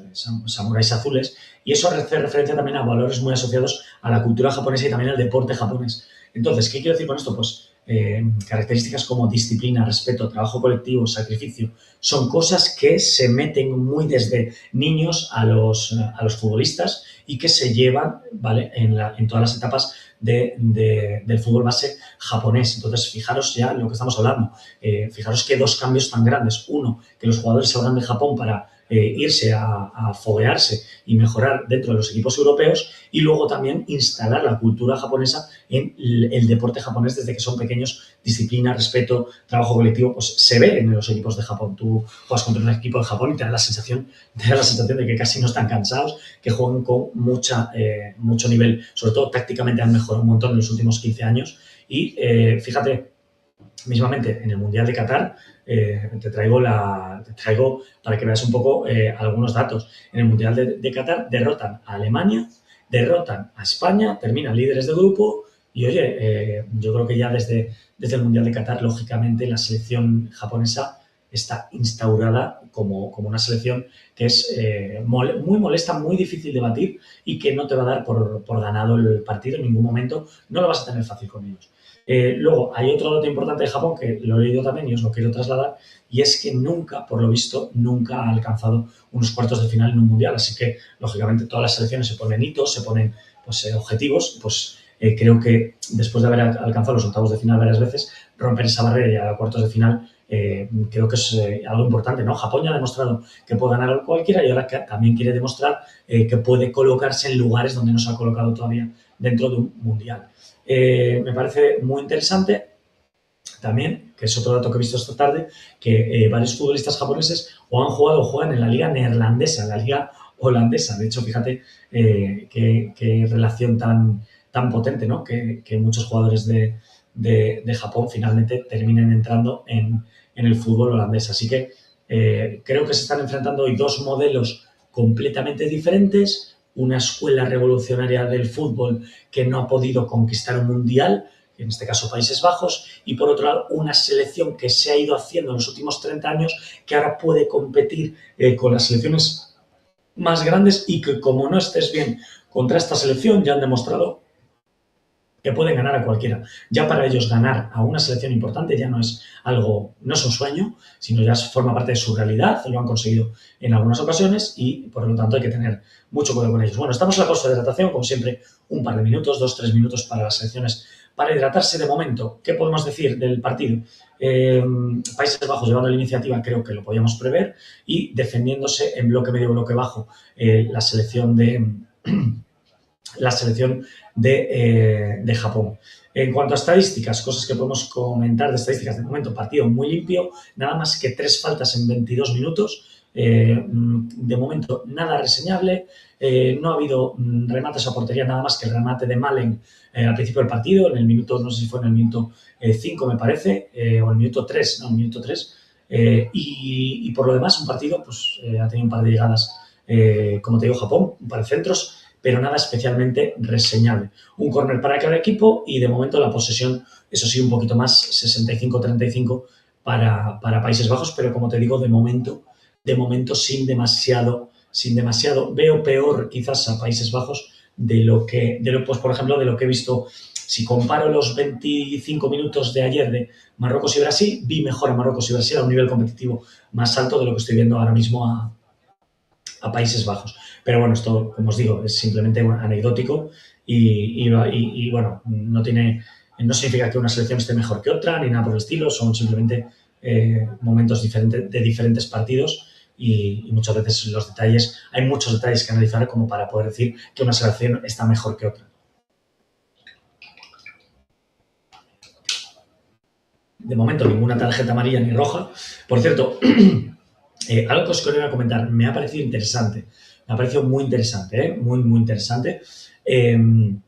samuráis azules, y eso hace referencia también a valores muy asociados a la cultura japonesa y también al deporte japonés. Entonces, ¿qué quiero decir con esto? Pues características como disciplina, respeto, trabajo colectivo, sacrificio, son cosas que se meten muy desde niños a los futbolistas y que se llevan, ¿vale?, en todas las etapas del fútbol base japonés. Entonces, fijaros ya lo que estamos hablando. Fijaros que dos cambios tan grandes. Uno, que los jugadores salgan de Japón para irse a foguearse y mejorar dentro de los equipos europeos, y luego también instalar la cultura japonesa en el deporte japonés desde que son pequeños. Disciplina, respeto, trabajo colectivo, pues se ve en los equipos de Japón. Tú juegas contra un equipo de Japón y te da la sensación de que casi no están cansados, que juegan con mucho nivel, sobre todo tácticamente han mejorado un montón en los últimos 15 años. Y fíjate, mismamente en el Mundial de Qatar, te traigo para que veas un poco algunos datos. En el Mundial de Qatar derrotan a Alemania, derrotan a España, terminan líderes de grupo y, oye, yo creo que ya desde el Mundial de Qatar, lógicamente, la selección japonesa está instaurada como una selección que es muy molesta, muy difícil de batir y que no te va a dar por ganado el partido en ningún momento. No lo vas a tener fácil con ellos. Luego, hay otro dato importante de Japón que lo he leído también y os lo quiero trasladar, y es que nunca, por lo visto, nunca ha alcanzado unos cuartos de final en un mundial. Así que, lógicamente, todas las selecciones se ponen hitos, se ponen objetivos. Pues creo que después de haber alcanzado los octavos de final varias veces, romper esa barrera y llegar a cuartos de final, creo que es algo importante, ¿no? Japón ya ha demostrado que puede ganar cualquiera y ahora también quiere demostrar que puede colocarse en lugares donde no se ha colocado todavía dentro de un mundial. Me parece muy interesante también, que es otro dato que he visto esta tarde, que varios futbolistas japoneses o han jugado o juegan en la liga neerlandesa, en la liga holandesa. De hecho, fíjate qué relación tan potente, ¿no? Que muchos jugadores de Japón finalmente terminen entrando en el fútbol holandés. Así que creo que se están enfrentando hoy dos modelos completamente diferentes. Una escuela revolucionaria del fútbol que no ha podido conquistar un mundial, en este caso Países Bajos, y por otro lado una selección que se ha ido haciendo en los últimos 30 años, que ahora puede competir con las selecciones más grandes y que, como no estés bien contra esta selección, ya han demostrado que pueden ganar a cualquiera. Ya para ellos ganar a una selección importante ya no es un sueño, sino ya forma parte de su realidad, lo han conseguido en algunas ocasiones y por lo tanto hay que tener mucho cuidado con ellos. Bueno, estamos en la pausa de hidratación, como siempre, un par de minutos, 2-3 minutos para las selecciones para hidratarse. De momento, ¿qué podemos decir del partido? Países Bajos llevando la iniciativa, creo que lo podíamos prever, y defendiéndose en bloque medio, bloque bajo, la selección la selección de Japón. En cuanto a estadísticas, cosas que podemos comentar de estadísticas, de momento partido muy limpio, nada más que 3 faltas en 22 minutos, de momento nada reseñable, no ha habido remates a portería, nada más que el remate de Malen al principio del partido, en el minuto, no sé si fue en el minuto 5 me parece, o el minuto 3, no, el minuto 3, y por lo demás un partido pues ha tenido un par de llegadas, como te digo, Japón, un par de centros, pero nada especialmente reseñable. Un córner para cada equipo y de momento la posesión, eso sí, un poquito más, 65-35 para Países Bajos, pero como te digo, de momento sin demasiado, veo peor quizás a Países Bajos pues por ejemplo, de lo que he visto. Si comparo los 25 minutos de ayer de Marruecos y Brasil, vi mejor a Marruecos y Brasil a un nivel competitivo más alto de lo que estoy viendo ahora mismo a Países Bajos. Pero bueno, esto, como os digo, es simplemente anecdótico y bueno, no significa que una selección esté mejor que otra ni nada por el estilo, son simplemente momentos de diferentes partidos y muchas veces hay muchos detalles que analizar como para poder decir que una selección está mejor que otra. De momento, ninguna tarjeta amarilla ni roja. Por cierto, algo que os quería comentar, me ha parecido interesante, me ha parecido muy interesante, muy, muy interesante. El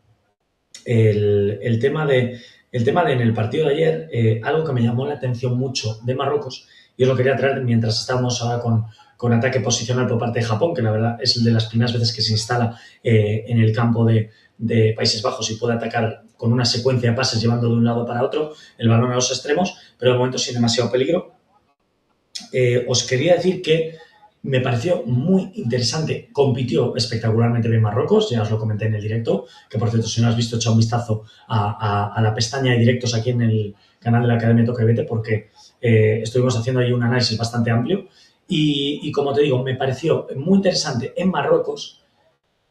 tema de en el partido de ayer, algo que me llamó la atención mucho de Marruecos, y os lo quería traer mientras estábamos ahora con ataque posicional por parte de Japón, que la verdad es de las primeras veces que se instala en el campo de Países Bajos y puede atacar con una secuencia de pases llevando de un lado para otro el balón a los extremos, pero de momento sin demasiado peligro. Os quería decir que me pareció muy interesante, compitió espectacularmente bien Marruecos, ya os lo comenté en el directo, que por cierto, si no has visto, echa un vistazo a la pestaña de directos aquí en el canal de la Academia Toca y Vete, porque estuvimos haciendo ahí un análisis bastante amplio y como te digo, me pareció muy interesante en Marruecos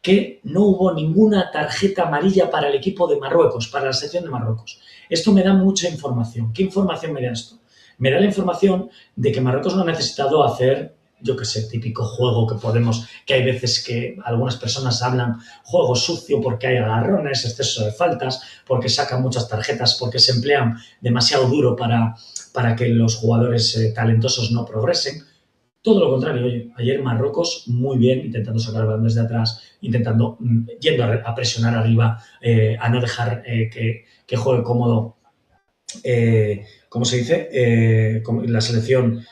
que no hubo ninguna tarjeta amarilla para el equipo de Marruecos, para la selección de Marruecos. Esto me da mucha información. ¿Qué información me da esto? Me da la información de que Marruecos no ha necesitado hacer, yo qué sé, típico juego que hay veces que algunas personas hablan juego sucio porque hay agarrones, exceso de faltas, porque sacan muchas tarjetas, porque se emplean demasiado duro para que los jugadores talentosos no progresen. Todo lo contrario, oye, ayer Marruecos muy bien, intentando sacar el balón desde atrás, yendo a presionar arriba, a no dejar que juegue cómodo, ¿cómo se dice? La selección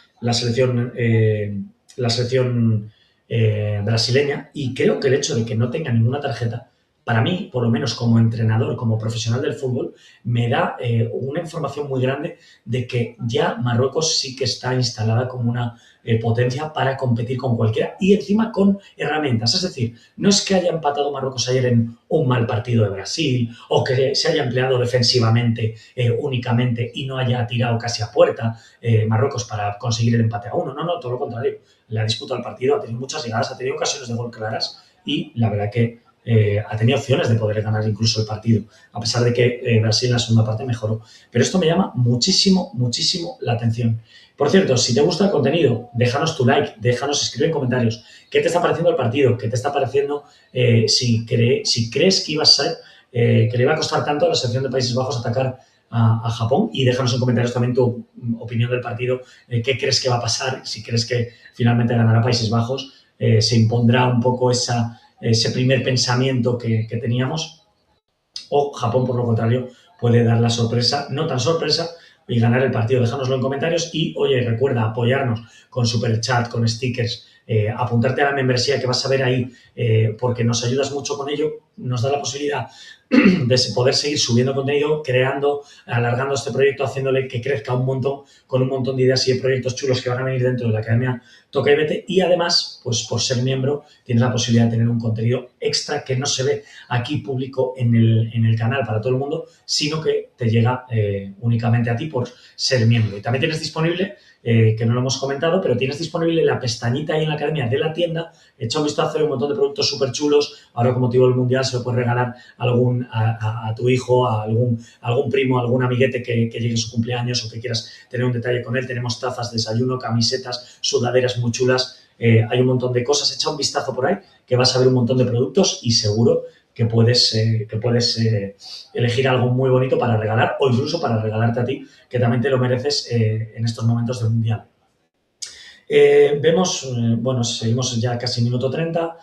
brasileña, y creo que el hecho de que no tenga ninguna tarjeta, para mí, por lo menos como entrenador, como profesional del fútbol, me da una información muy grande de que ya Marruecos sí que está instalada como una potencia para competir con cualquiera y encima con herramientas. Es decir, no es que haya empatado Marruecos ayer en un mal partido de Brasil o que se haya empleado defensivamente únicamente y no haya tirado casi a puerta Marruecos para conseguir el empate a uno. No, todo lo contrario. Le ha disputado el partido, ha tenido muchas llegadas, ha tenido ocasiones de gol claras y la verdad que ha tenido opciones de poder ganar incluso el partido, a pesar de que Brasil en la segunda parte mejoró. Pero esto me llama muchísimo, muchísimo la atención. Por cierto, si te gusta el contenido, déjanos tu like, déjanos escribir en comentarios qué te está pareciendo el partido, qué te está pareciendo, si crees que que le iba a costar tanto a la selección de Países Bajos atacar a Japón, y déjanos en comentarios también tu opinión del partido, qué crees que va a pasar, si crees que finalmente ganará Países Bajos, se impondrá un poco ese primer pensamiento que teníamos, o Japón, por lo contrario, puede dar la sorpresa, no tan sorpresa, y ganar el partido. Déjanoslo en comentarios y, oye, recuerda apoyarnos con super chat, con stickers, apuntarte a la membresía que vas a ver ahí, porque nos ayudas mucho con ello, nos da la posibilidad de poder seguir subiendo contenido, alargando este proyecto, haciéndole que crezca un montón, con un montón de ideas y de proyectos chulos que van a venir dentro de la Academia Toca y Vete. Y además, pues por ser miembro, tienes la posibilidad de tener un contenido extra que no se ve aquí público en el canal para todo el mundo, sino que te llega únicamente a ti por ser miembro. Y también tienes disponible, que no lo hemos comentado, pero tienes disponible la pestañita ahí en la Academia de la tienda. Echa un vistazo, hay un montón de productos súper chulos. Ahora, con motivo del Mundial, se lo puedes regalar a tu hijo, a algún primo, a algún amiguete que llegue a su cumpleaños o que quieras tener un detalle con él. Tenemos tazas, desayuno, camisetas, sudaderas muy chulas. Hay un montón de cosas. Echa un vistazo por ahí, que vas a ver un montón de productos y seguro elegir algo muy bonito para regalar o incluso para regalarte a ti, que también te lo mereces en estos momentos del Mundial. Bueno, seguimos ya casi minuto 30.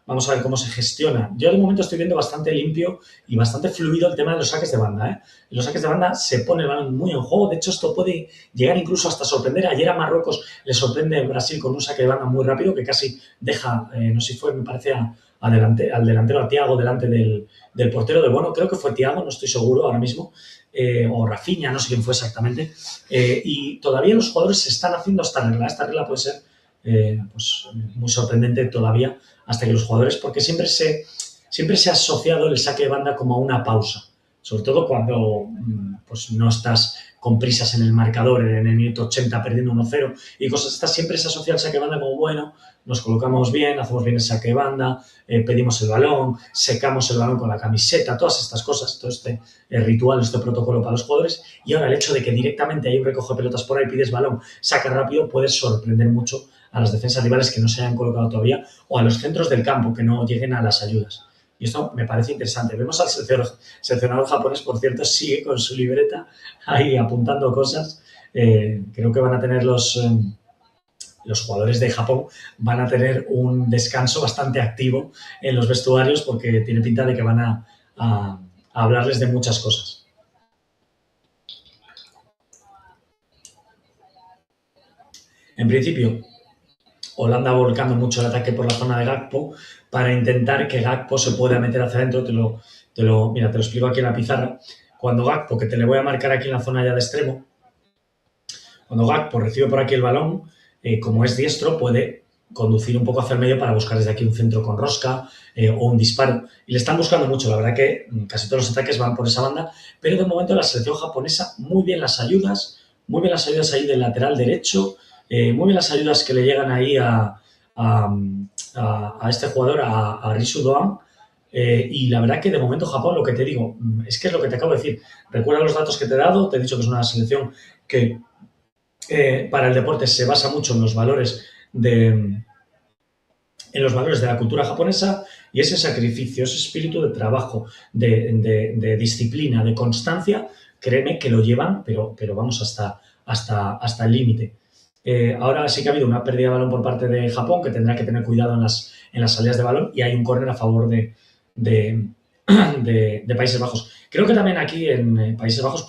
Vamos a ver cómo se gestiona. Yo de momento estoy viendo bastante limpio y bastante fluido el tema de los saques de banda. En los saques de banda se pone el balón muy en juego. De hecho, esto puede llegar incluso hasta sorprender. Ayer a Marruecos le sorprende Brasil con un saque de banda muy rápido que casi deja, no sé si fue, me parece, al delantero, a Thiago, delante del portero de Bono. Creo que fue Thiago, no estoy seguro ahora mismo. O Rafinha, no sé quién fue exactamente. Y todavía los jugadores se están haciendo esta regla. Esta regla puede ser pues, muy sorprendente todavía hasta que los jugadores, porque siempre se ha asociado el saque de banda como a una pausa, sobre todo cuando pues, no estás con prisas en el marcador en el minuto 80 perdiendo 1-0 y cosas estas, siempre se asocia el saque de banda como, bueno, nos colocamos bien, hacemos bien el saque de banda, pedimos el balón, secamos el balón con la camiseta, todas estas cosas, todo este ritual, este protocolo para los jugadores. Y ahora el hecho de que directamente hay un recoge pelotas por ahí, pides balón, saca rápido, puede sorprender mucho a las defensas rivales que no se hayan colocado todavía o a los centros del campo que no lleguen a las ayudas. Y esto me parece interesante. Vemos al seleccionador japonés, por cierto, sigue con su libreta ahí apuntando cosas. Creo que van a tener los jugadores de Japón van a tener un descanso bastante activo en los vestuarios porque tiene pinta de que van a hablarles de muchas cosas. En principio, Holanda volcando mucho el ataque por la zona de Gakpo para intentar que Gakpo se pueda meter hacia adentro. Mira, te lo explico aquí en la pizarra. Cuando Gakpo, que te le voy a marcar aquí en la zona ya de extremo, cuando Gakpo recibe por aquí el balón, como es diestro, puede conducir un poco hacia el medio para buscar desde aquí un centro con rosca o un disparo. Y le están buscando mucho, la verdad que casi todos los ataques van por esa banda, pero de momento la selección japonesa, muy bien las ayudas ahí del lateral derecho, muy bien las ayudas que le llegan ahí a este jugador, a Risu Doan. Y la verdad que de momento Japón, lo que te digo, es que es lo que te acabo de decir. Recuerda los datos que te he dado, te he dicho que es una selección que para el deporte se basa mucho en los valores de la cultura japonesa y ese sacrificio, ese espíritu de trabajo, de disciplina, de constancia, créeme que lo llevan, pero vamos hasta el límite. Ahora sí que ha habido una pérdida de balón por parte de Japón, que tendrá que tener cuidado en las salidas de balón, y hay un córner a favor de Países Bajos. Creo que también aquí en Países Bajos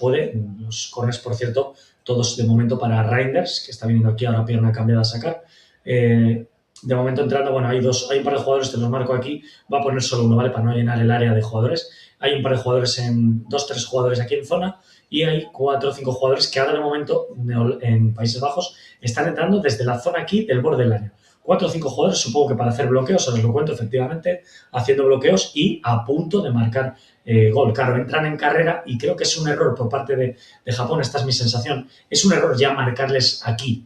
los córners, por cierto, todos de momento para Reinders, que está viniendo aquí ahora pierna cambiada a sacar. De momento entrando, bueno, hay un par de jugadores, te los marco aquí, va a poner solo uno, ¿vale? Para no llenar el área de jugadores. Hay un par de jugadores 2-3 jugadores aquí en zona y hay 4 o 5 jugadores que ahora de momento en Países Bajos están entrando desde la zona aquí del borde del área. 4 o 5 jugadores, supongo que para hacer bloqueos, os lo cuento efectivamente, haciendo bloqueos y a punto de marcar gol. Claro, entran en carrera y creo que es un error por parte de Japón, esta es mi sensación, es un error ya marcarles aquí,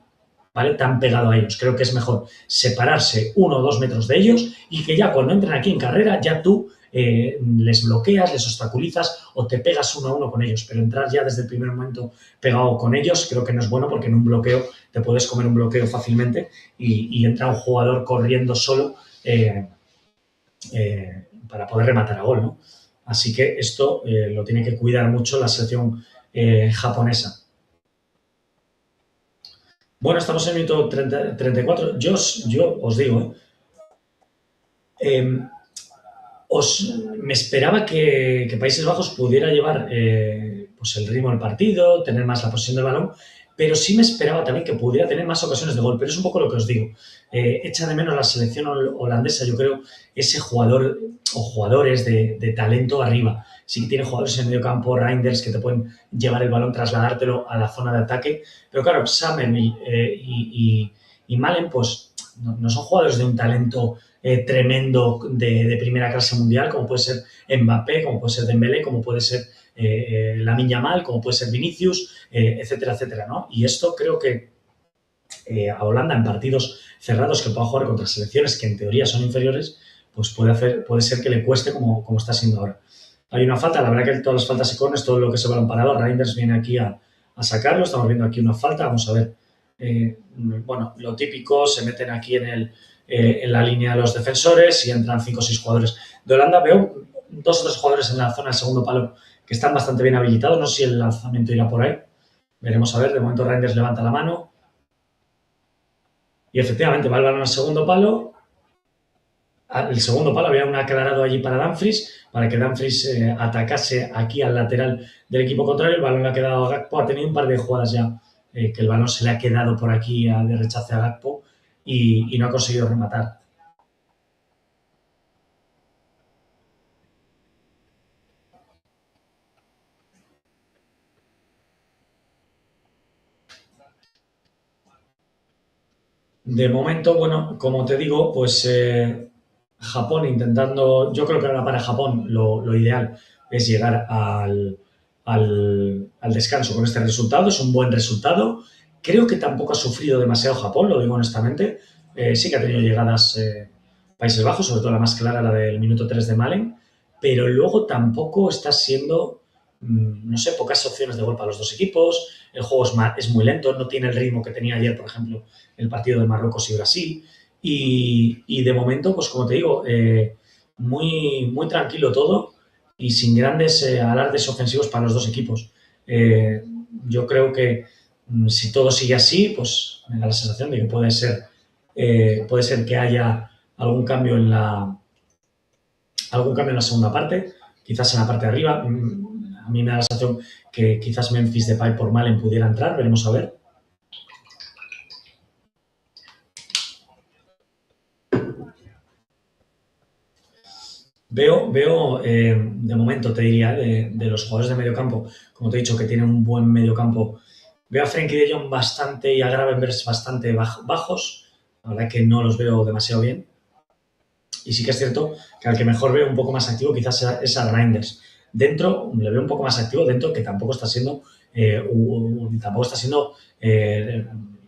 ¿vale? Tan pegado a ellos. Creo que es mejor separarse 1 o 2 metros de ellos y que ya cuando entren aquí en carrera, ya tú les bloqueas, les obstaculizas o te pegas 1 a 1 con ellos. Pero entrar ya desde el primer momento pegado con ellos creo que no es bueno porque en un bloqueo te puedes comer un bloqueo fácilmente y entra un jugador corriendo solo para poder rematar a gol, ¿no? Así que esto lo tiene que cuidar mucho la selección japonesa. Bueno, estamos en el minuto 34. Yo os digo, me esperaba que Países Bajos pudiera llevar pues el ritmo del partido, tener más la posesión del balón, pero sí me esperaba también que pudiera tener más ocasiones de gol. Pero es un poco lo que os digo. Echa de menos la selección holandesa, yo creo, ese jugador o jugadores de talento arriba. Sí que tiene jugadores en el medio campo, Reinders, que te pueden llevar el balón, trasladártelo a la zona de ataque. Pero claro, Sammermill y Malen, pues no son jugadores de un talento tremendo de primera clase mundial, como puede ser Mbappé, como puede ser Dembélé, como puede ser Lamine Yamal, como puede ser Vinicius, etcétera, etcétera, ¿no? Y esto creo que a Holanda en partidos cerrados que pueda jugar contra selecciones que en teoría son inferiores, pues puede ser que le cueste como está siendo ahora. Hay una falta, la verdad que todas las faltas y corners, todo lo que se balón parado, Reinders viene aquí a sacarlo, estamos viendo aquí una falta, vamos a ver. Bueno, lo típico, se meten aquí en en la línea de los defensores y entran 5 o 6 jugadores de Holanda. Veo 2 o 3 jugadores en la zona del segundo palo que están bastante bien habilitados. No sé si el lanzamiento irá por ahí. Veremos a ver. De momento Reinders levanta la mano. Y efectivamente va el balón al segundo palo. El segundo palo había un aclarado allí para Dumfries, para que Dumfries atacase aquí al lateral del equipo contrario. El balón le ha quedado a Gakpo. Ha tenido un par de jugadas ya que el balón se le ha quedado por aquí de rechace a Gakpo y no ha conseguido rematar. De momento, bueno, como te digo, pues Japón intentando, yo creo que ahora para Japón lo ideal es llegar al descanso con este resultado, es un buen resultado. Creo que tampoco ha sufrido demasiado Japón, lo digo honestamente. Sí que ha tenido llegadas Países Bajos, sobre todo la más clara, la del minuto 3 de Malen, pero luego tampoco está siendo, no sé, pocas opciones de gol para los dos equipos. El juego es muy lento, no tiene el ritmo que tenía ayer, por ejemplo, el partido de Marruecos y Brasil. Y de momento, pues como te digo, muy tranquilo todo y sin grandes alardes ofensivos para los dos equipos. Eh, yo creo que si todo sigue así, pues me da la sensación de que puede ser que haya algún cambio en la segunda parte, quizás en la parte de arriba. A mí me da la sensación que quizás Memphis Depay por Malen pudiera entrar, veremos a ver. Veo de momento, te diría, de los jugadores de medio campo, como te he dicho, que tienen un buen medio campo, veo a Frenkie de Jong bastante y a Gravenberch bastante bajos. La verdad que no los veo demasiado bien. Y sí que es cierto que al que mejor veo un poco más activo quizás es a Reinders. Dentro, le veo un poco más activo dentro, que tampoco está siendo, eh,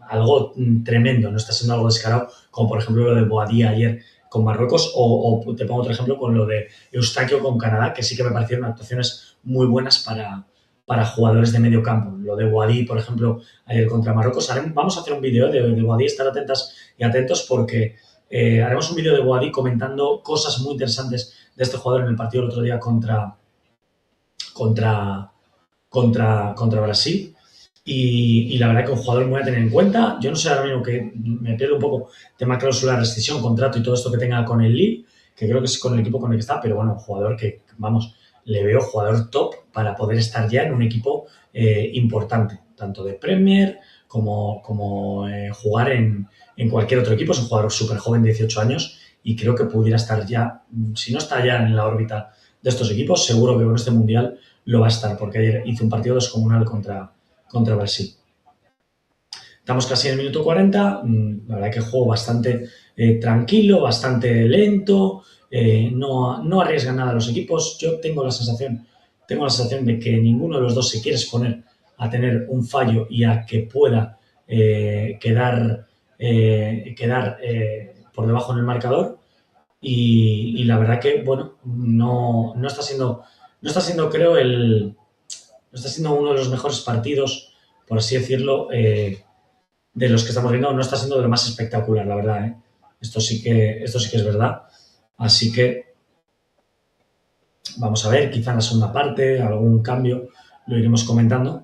algo tremendo, no está siendo algo descarado, como por ejemplo lo de Boadí ayer con Marruecos, o te pongo otro ejemplo con lo de Eustaquio con Canadá, que sí que me parecieron actuaciones muy buenas para jugadores de medio campo. Lo de Boadí, por ejemplo, ayer contra Marruecos. Vamos a hacer un vídeo de Boadí, estar atentas y atentos porque haremos un vídeo de Boadí comentando cosas muy interesantes de este jugador en el partido del otro día contra, contra Brasil. Y la verdad que un jugador muy a tener en cuenta. Yo no sé ahora mismo que me pierdo un poco tema cláusula, rescisión, contrato y todo esto que tenga con el Lille, que creo que es con el equipo con el que está, pero bueno, un jugador que, vamos, le veo jugador top para poder estar ya en un equipo importante, tanto de Premier como jugar en cualquier otro equipo. Es un jugador súper joven, 18 años, y creo que pudiera estar ya, si no está ya en la órbita de estos equipos, seguro que con este Mundial lo va a estar, porque ayer hizo un partido descomunal contra Brasil. Estamos casi en el minuto 40, la verdad que juego bastante tranquilo, bastante lento, no arriesgan nada los equipos. Yo tengo la sensación de que ninguno de los dos se quiere exponer a tener un fallo y a que pueda quedar por debajo en el marcador. Y la verdad que, bueno, no está siendo, creo, no está siendo uno de los mejores partidos, por así decirlo, de los que estamos viendo. No está siendo de lo más espectacular, la verdad, ¿eh? Esto sí que es verdad. Así que vamos a ver, quizá en la segunda parte, algún cambio, lo iremos comentando.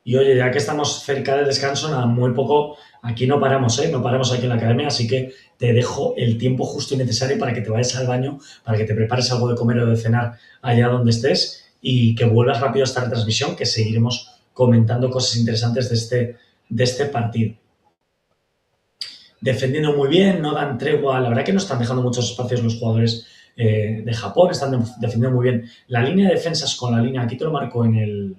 Y oye, ya que estamos cerca del descanso, nada, muy poco, aquí no paramos, ¿eh? No paramos aquí en la academia, así que te dejo el tiempo justo y necesario para que te vayas al baño, para que te prepares algo de comer o de cenar allá donde estés y que vuelvas rápido a esta retransmisión, que seguiremos comentando cosas interesantes de este partido. Defendiendo muy bien, no dan tregua, la verdad que no están dejando muchos espacios los jugadores de Japón, están defendiendo muy bien. La línea de defensas con la línea, aquí te lo marco en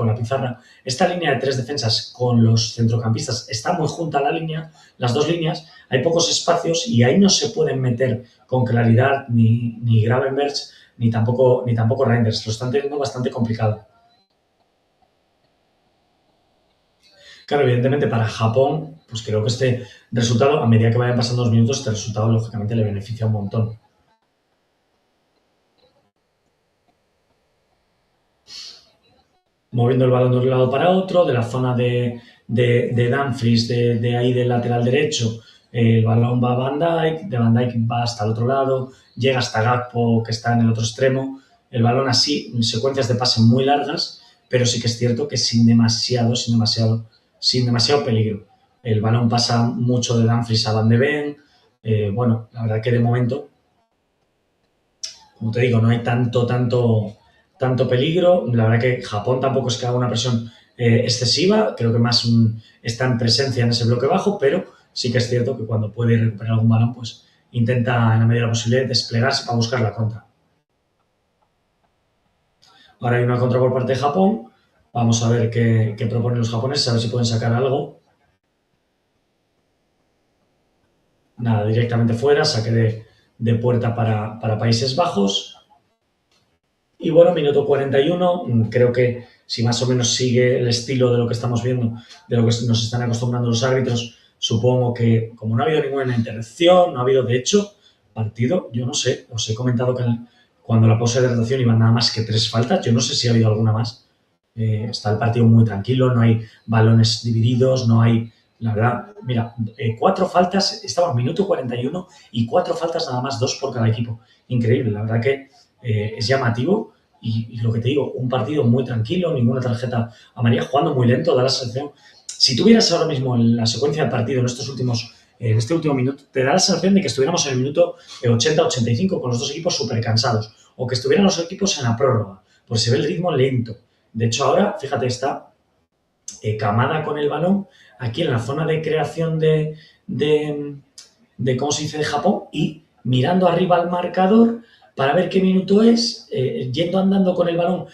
la pizarra, esta línea de 3 defensas con los centrocampistas está muy junta a la línea, las dos líneas, hay pocos espacios y ahí no se pueden meter con claridad ni Gravenberch ni tampoco Reinders, lo están teniendo bastante complicado. Claro, evidentemente para Japón, pues creo que este resultado, a medida que vayan pasando los minutos, este resultado lógicamente le beneficia un montón. Moviendo el balón de un lado para otro, de la zona de de Dumfries, de ahí del lateral derecho, el balón va a Van Dijk, de Van Dijk va hasta el otro lado, llega hasta Gakpo, que está en el otro extremo, el balón así, en secuencias de pase muy largas, pero sí que es cierto que sin demasiado peligro. El balón pasa mucho de Dumfries a Van de Ven. Bueno, la verdad que de momento, como te digo, no hay tanto peligro. La verdad que Japón tampoco es que haga una presión excesiva. Creo que más está en presencia en ese bloque bajo, pero sí que es cierto que cuando puede recuperar algún balón, pues intenta en la medida de lo posible desplegarse para buscar la contra. Ahora hay una contra por parte de Japón. Vamos a ver qué proponen los japoneses, a ver si pueden sacar algo. Nada, directamente fuera, saque de puerta para Países Bajos. Y bueno, minuto 41, creo que si más o menos sigue el estilo de lo que estamos viendo, de lo que nos están acostumbrando los árbitros, supongo que como no ha habido ninguna intercepción, no ha habido de hecho partido, yo no sé, os he comentado que cuando la pausa de hidratación iban nada más que 3 faltas, yo no sé si ha habido alguna más. Está el partido muy tranquilo, no hay balones divididos, no hay, la verdad, mira, 4 faltas, estaba en minuto 41 y 4 faltas nada más, 2 por cada equipo. Increíble, la verdad que es llamativo y lo que te digo, un partido muy tranquilo, ninguna tarjeta amarilla, jugando muy lento, da la sensación. Si tuvieras ahora mismo en la secuencia del partido en este último minuto, te da la sensación de que estuviéramos en el minuto 80-85 con los dos equipos súper cansados o que estuvieran los equipos en la prórroga, pues se ve el ritmo lento. De hecho, ahora, fíjate, está Kamada con el balón aquí en la zona de creación de ¿cómo se dice?, de Japón y mirando arriba al marcador para ver qué minuto es, yendo andando con el balón,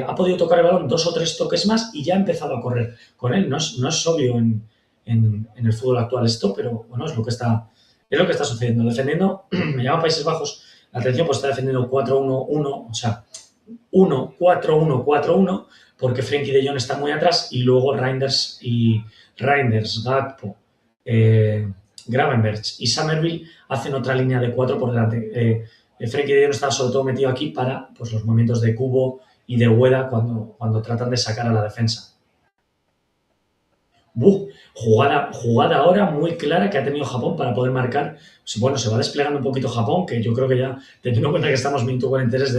ha podido tocar el balón 2 o 3 toques más y ya ha empezado a correr con él. No es obvio en el fútbol actual esto, pero bueno, es lo que está sucediendo. Defendiendo, me llama Países Bajos la atención, pues está defendiendo 4-1-1, o sea, 1-4-1-4-1, porque Frenkie de Jong está muy atrás y luego Reinders, Gakpo, Gravenberch y Summerville hacen otra línea de 4 por delante. Frenkie de Jong está sobre todo metido aquí para pues, los movimientos de Kubo y de Ueda cuando tratan de sacar a la defensa. Jugada ahora muy clara que ha tenido Japón para poder marcar. Bueno, se va desplegando un poquito Japón, que yo creo que ya, teniendo en cuenta que estamos minuto 43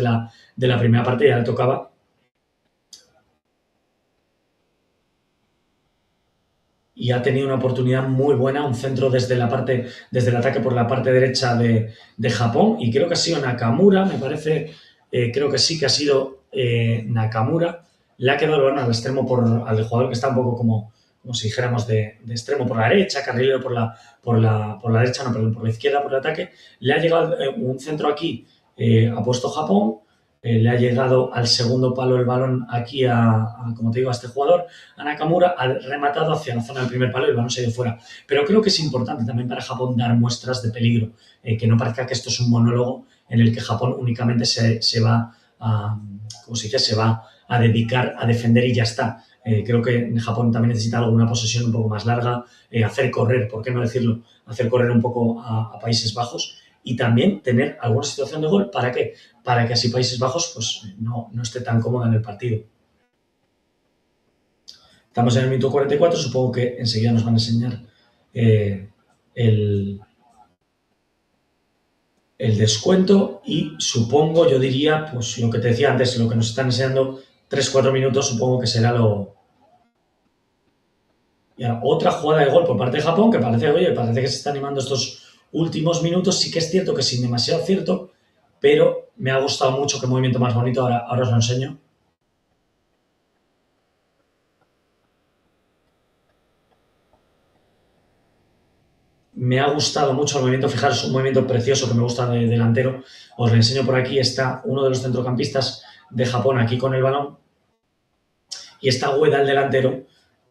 de la primera parte, ya le tocaba. Y ha tenido una oportunidad muy buena, un centro desde el ataque por la parte derecha de Japón, y creo que ha sido Nakamura, me parece, creo que sí que ha sido Nakamura, le ha quedado el balón al extremo al jugador que está un poco como si dijéramos de extremo por la derecha, carrilero por la derecha, no, perdón, por la izquierda, por el ataque, le ha llegado un centro aquí, ha puesto Japón, le ha llegado al segundo palo el balón aquí como te digo, a este jugador, a Nakamura, ha rematado hacia la zona del primer palo y el balón se ha ido fuera. Pero creo que es importante también para Japón dar muestras de peligro, que no parezca que esto es un monólogo en el que Japón únicamente se va a dedicar a defender y ya está. Creo que Japón también necesita alguna posesión un poco más larga, hacer correr, ¿por qué no decirlo? Hacer correr un poco a Países Bajos y también tener alguna situación de gol. ¿Para qué? Para que así Países Bajos pues, no esté tan cómoda en el partido. Estamos en el minuto 44, supongo que enseguida nos van a enseñar el descuento y supongo, yo diría, pues lo que te decía antes, lo que nos están enseñando 3-4 minutos, supongo que será lo... Y ahora, otra jugada de gol por parte de Japón, que parece que se está animando estos últimos minutos. Sí que es cierto que sin demasiado acierto, pero me ha gustado mucho, qué movimiento más bonito, ahora os lo enseño. Me ha gustado mucho el movimiento, fijaros, un movimiento precioso que me gusta de delantero. Os lo enseño por aquí, está uno de los centrocampistas de Japón aquí con el balón y está Ueda, el delantero,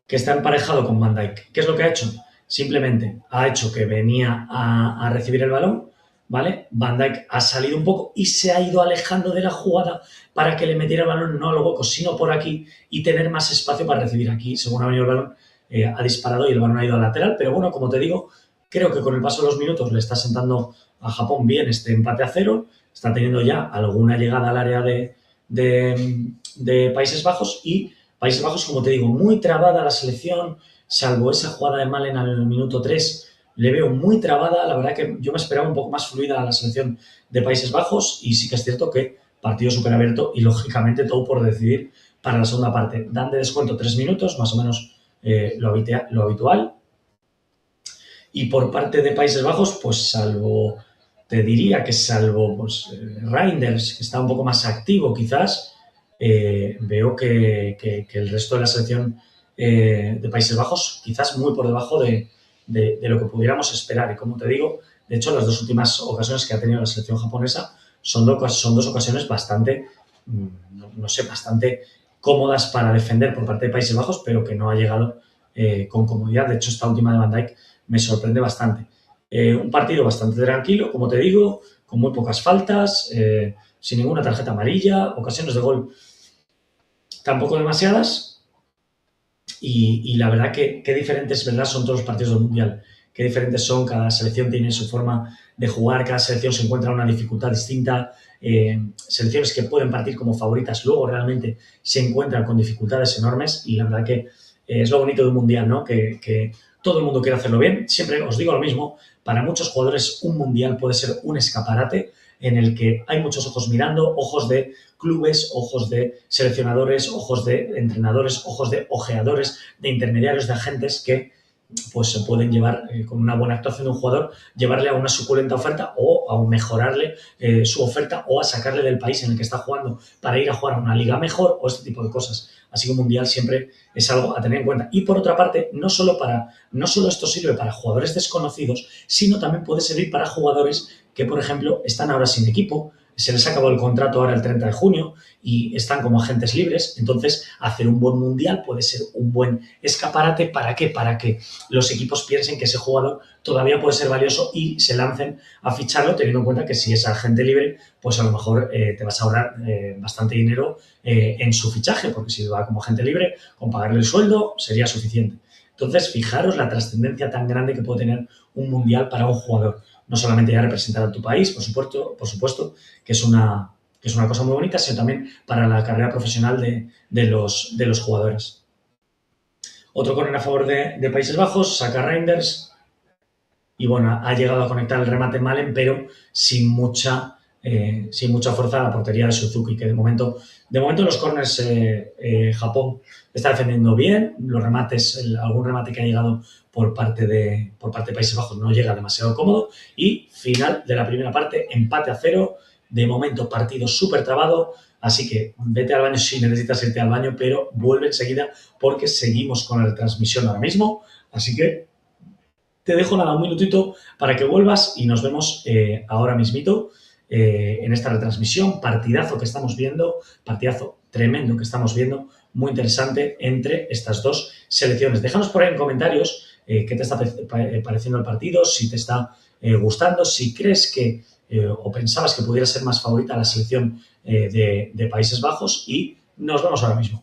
que está emparejado con Van Dijk. ¿Qué es lo que ha hecho? Simplemente ha hecho que venía a recibir el balón, ¿vale? Van Dijk ha salido un poco y se ha ido alejando de la jugada para que le metiera el balón no a los huecos, sino por aquí y tener más espacio para recibir aquí. Según ha venido el balón, ha disparado y el balón ha ido al lateral, pero bueno, como te digo, creo que con el paso de los minutos le está sentando a Japón bien este empate a 0, está teniendo ya alguna llegada al área de Países Bajos y Países Bajos, como te digo, muy trabada la selección, salvo esa jugada de Malen al minuto 3, le veo muy trabada. La verdad que yo me esperaba un poco más fluida a la selección de Países Bajos y sí que es cierto que partido súper abierto y lógicamente todo por decidir para la segunda parte. Dan de descuento 3 minutos, más o menos lo habitual. Y por parte de Países Bajos, pues te diría que salvo pues, Reinders, que está un poco más activo quizás, veo que el resto de la selección de Países Bajos quizás muy por debajo de lo que pudiéramos esperar. Y como te digo, de hecho, las dos últimas ocasiones que ha tenido la selección japonesa son dos ocasiones bastante, no sé, bastante cómodas para defender por parte de Países Bajos, pero que no ha llegado con comodidad. De hecho, esta última de Van Dijk me sorprende bastante. Un partido bastante tranquilo, como te digo, con muy pocas faltas, sin ninguna tarjeta amarilla, ocasiones de gol tampoco demasiadas. Y la verdad que qué diferentes, ¿verdad? Son todos los partidos del Mundial. Qué diferentes son, cada selección tiene su forma de jugar, cada selección se encuentra en una dificultad distinta. Selecciones que pueden partir como favoritas luego realmente se encuentran con dificultades enormes y la verdad que es lo bonito de un Mundial, ¿no? Que todo el mundo quiere hacerlo bien. Siempre os digo lo mismo, para muchos jugadores un Mundial puede ser un escaparate en el que hay muchos ojos mirando, ojos de clubes, ojos de seleccionadores, ojos de entrenadores, ojos de ojeadores, de intermediarios, de agentes que pues se pueden llevar con una buena actuación de un jugador, llevarle a una suculenta oferta o a mejorarle su oferta o a sacarle del país en el que está jugando para ir a jugar a una liga mejor o este tipo de cosas. Así que un mundial siempre es algo a tener en cuenta. Y por otra parte, no solo esto sirve para jugadores desconocidos, sino también puede servir para jugadores que, por ejemplo, están ahora sin equipo, se les acabó el contrato ahora el 30 de junio y están como agentes libres. Entonces, hacer un buen mundial puede ser un buen escaparate. ¿Para qué? Para que los equipos piensen que ese jugador todavía puede ser valioso y se lancen a ficharlo, teniendo en cuenta que si es agente libre, pues a lo mejor te vas a ahorrar bastante dinero en su fichaje, porque si va como agente libre, con pagarle el sueldo sería suficiente. Entonces, fijaros la trascendencia tan grande que puede tener un mundial para un jugador. No solamente ya representar a tu país, por supuesto que es una cosa muy bonita, sino también para la carrera profesional de los jugadores. Otro corner a favor de Países Bajos, saca Reinders y bueno, ha llegado a conectar el remate Malen, pero sin mucha fuerza a la portería de Suzuki, que de momento los corners Japón está defendiendo bien, los remates, algún remate que ha llegado por parte de Países Bajos no llega demasiado cómodo y final de la primera parte, empate a 0, de momento partido súper trabado, así que vete al baño si necesitas irte al baño, pero vuelve enseguida porque seguimos con la retransmisión ahora mismo, así que te dejo nada, un minutito para que vuelvas y nos vemos ahora mismito en esta retransmisión. Partidazo que estamos viendo, partidazo tremendo que estamos viendo, muy interesante entre estas dos selecciones. Déjanos por ahí en comentarios qué te está pareciendo el partido, si te está gustando, si crees que o pensabas que pudiera ser más favorita la selección de Países Bajos y nos vemos ahora mismo.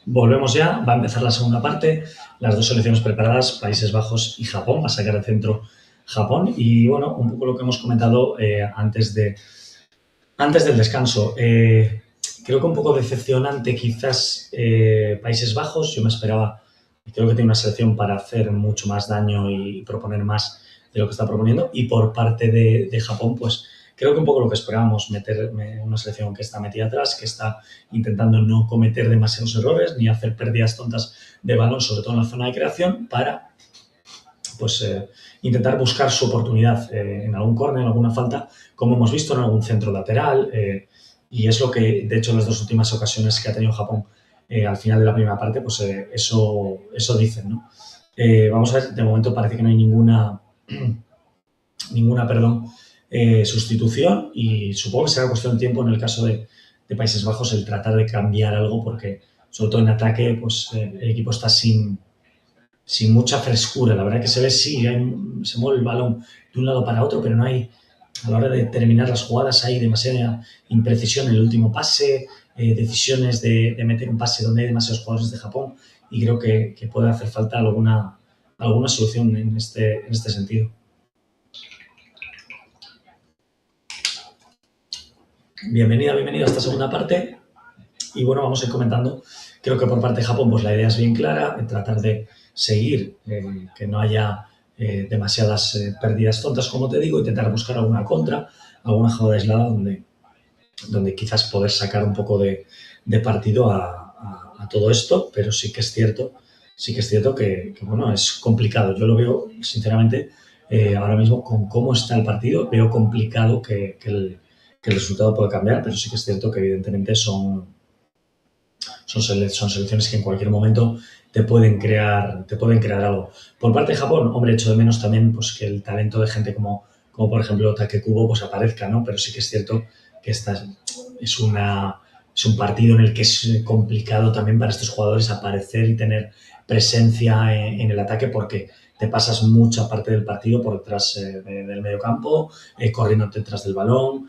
Volvemos ya, va a empezar la segunda parte, las dos selecciones preparadas, Países Bajos y Japón, va a sacar el centro Japón y bueno, un poco lo que hemos comentado antes del descanso. Creo que un poco decepcionante quizás Países Bajos, yo me esperaba, creo que tiene una selección para hacer mucho más daño y proponer más de lo que está proponiendo y por parte de Japón pues creo que un poco lo que esperábamos, meter una selección que está metida atrás, que está intentando no cometer demasiados errores ni hacer pérdidas tontas de balón, sobre todo en la zona de creación, para pues intentar buscar su oportunidad en algún córner, en alguna falta, como hemos visto en algún centro lateral, y es lo que, de hecho, en las dos últimas ocasiones que ha tenido Japón al final de la primera parte, pues eso dicen, ¿no? Vamos a ver, de momento parece que no hay ninguna sustitución y supongo que será cuestión de tiempo en el caso de Países Bajos el tratar de cambiar algo porque, sobre todo en ataque, pues el equipo está sin mucha frescura. La verdad que se ve, sí, se mueve el balón de un lado para otro, pero no hay, a la hora de terminar las jugadas, hay demasiada imprecisión en el último pase, decisiones de meter un pase donde hay demasiados jugadores de Japón y creo que puede hacer falta alguna solución en este sentido. Bienvenida a esta segunda parte y bueno, vamos a ir comentando. Creo que por parte de Japón pues la idea es bien clara, tratar de seguir, que no haya demasiadas pérdidas tontas, como te digo, intentar buscar alguna contra, alguna jugada aislada donde quizás poder sacar un poco de partido a todo esto, pero sí que es cierto que bueno, es complicado. Yo lo veo, sinceramente, ahora mismo con cómo está el partido, veo complicado que el resultado pueda cambiar, pero sí que es cierto que evidentemente son selecciones que en cualquier momento te pueden crear algo. Por parte de Japón, hombre, echo de menos también pues, que el talento de gente como por ejemplo Takekubo pues aparezca, ¿no? Pero sí que es cierto que es un partido en el que es complicado también para estos jugadores aparecer y tener presencia en el ataque porque te pasas mucha parte del partido por detrás del medio campo, corriendo detrás del balón.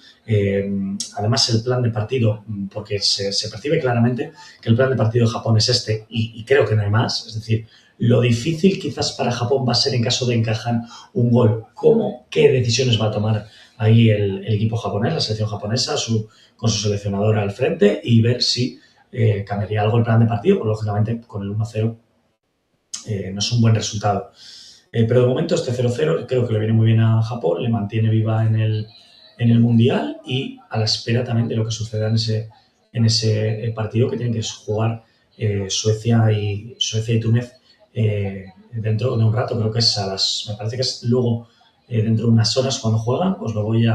Además, el plan de partido, porque se percibe claramente que el plan de partido de Japón es este y creo que no hay más. Es decir, lo difícil quizás para Japón va a ser en caso de encajar un gol. ¿Qué decisiones va a tomar ahí el equipo japonés, la selección japonesa, con su seleccionador al frente y ver si cambiaría algo el plan de partido? Pues lógicamente con el 1-0 no es un buen resultado. Pero de momento este 0-0 creo que le viene muy bien a Japón, le mantiene viva en el Mundial y a la espera también de lo que suceda en ese partido que tienen que jugar Suecia y Túnez dentro de un rato. Creo que es me parece que es luego dentro de unas horas cuando juegan. Os lo voy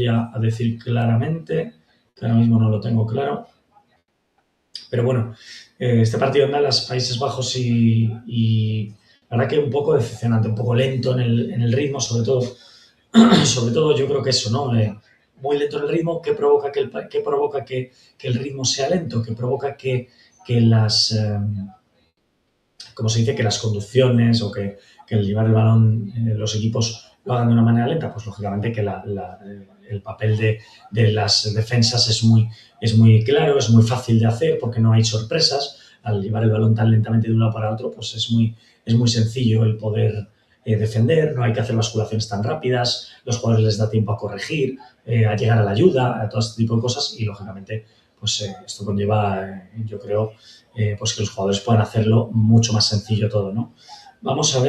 a decir claramente, que ahora mismo no lo tengo claro. Pero bueno, este partido en Dallas, Países Bajos y la verdad que un poco decepcionante, un poco lento en el ritmo, sobre todo, sobre todo yo creo que eso, ¿no? Muy lento en el ritmo, que provoca que el ritmo sea lento, que provoca que ¿cómo se dice? Que las conducciones o que el llevar el balón los equipos lo hagan de una manera lenta, pues lógicamente que el papel de las defensas es muy claro, es muy fácil de hacer porque no hay sorpresas. Al llevar el balón tan lentamente de un lado para otro, pues es muy sencillo el poder defender, no hay que hacer basculaciones tan rápidas, los jugadores les da tiempo a corregir, a llegar a la ayuda, a todo este tipo de cosas y lógicamente pues esto conlleva, yo creo, pues que los jugadores puedan hacerlo mucho más sencillo todo, ¿no? Vamos a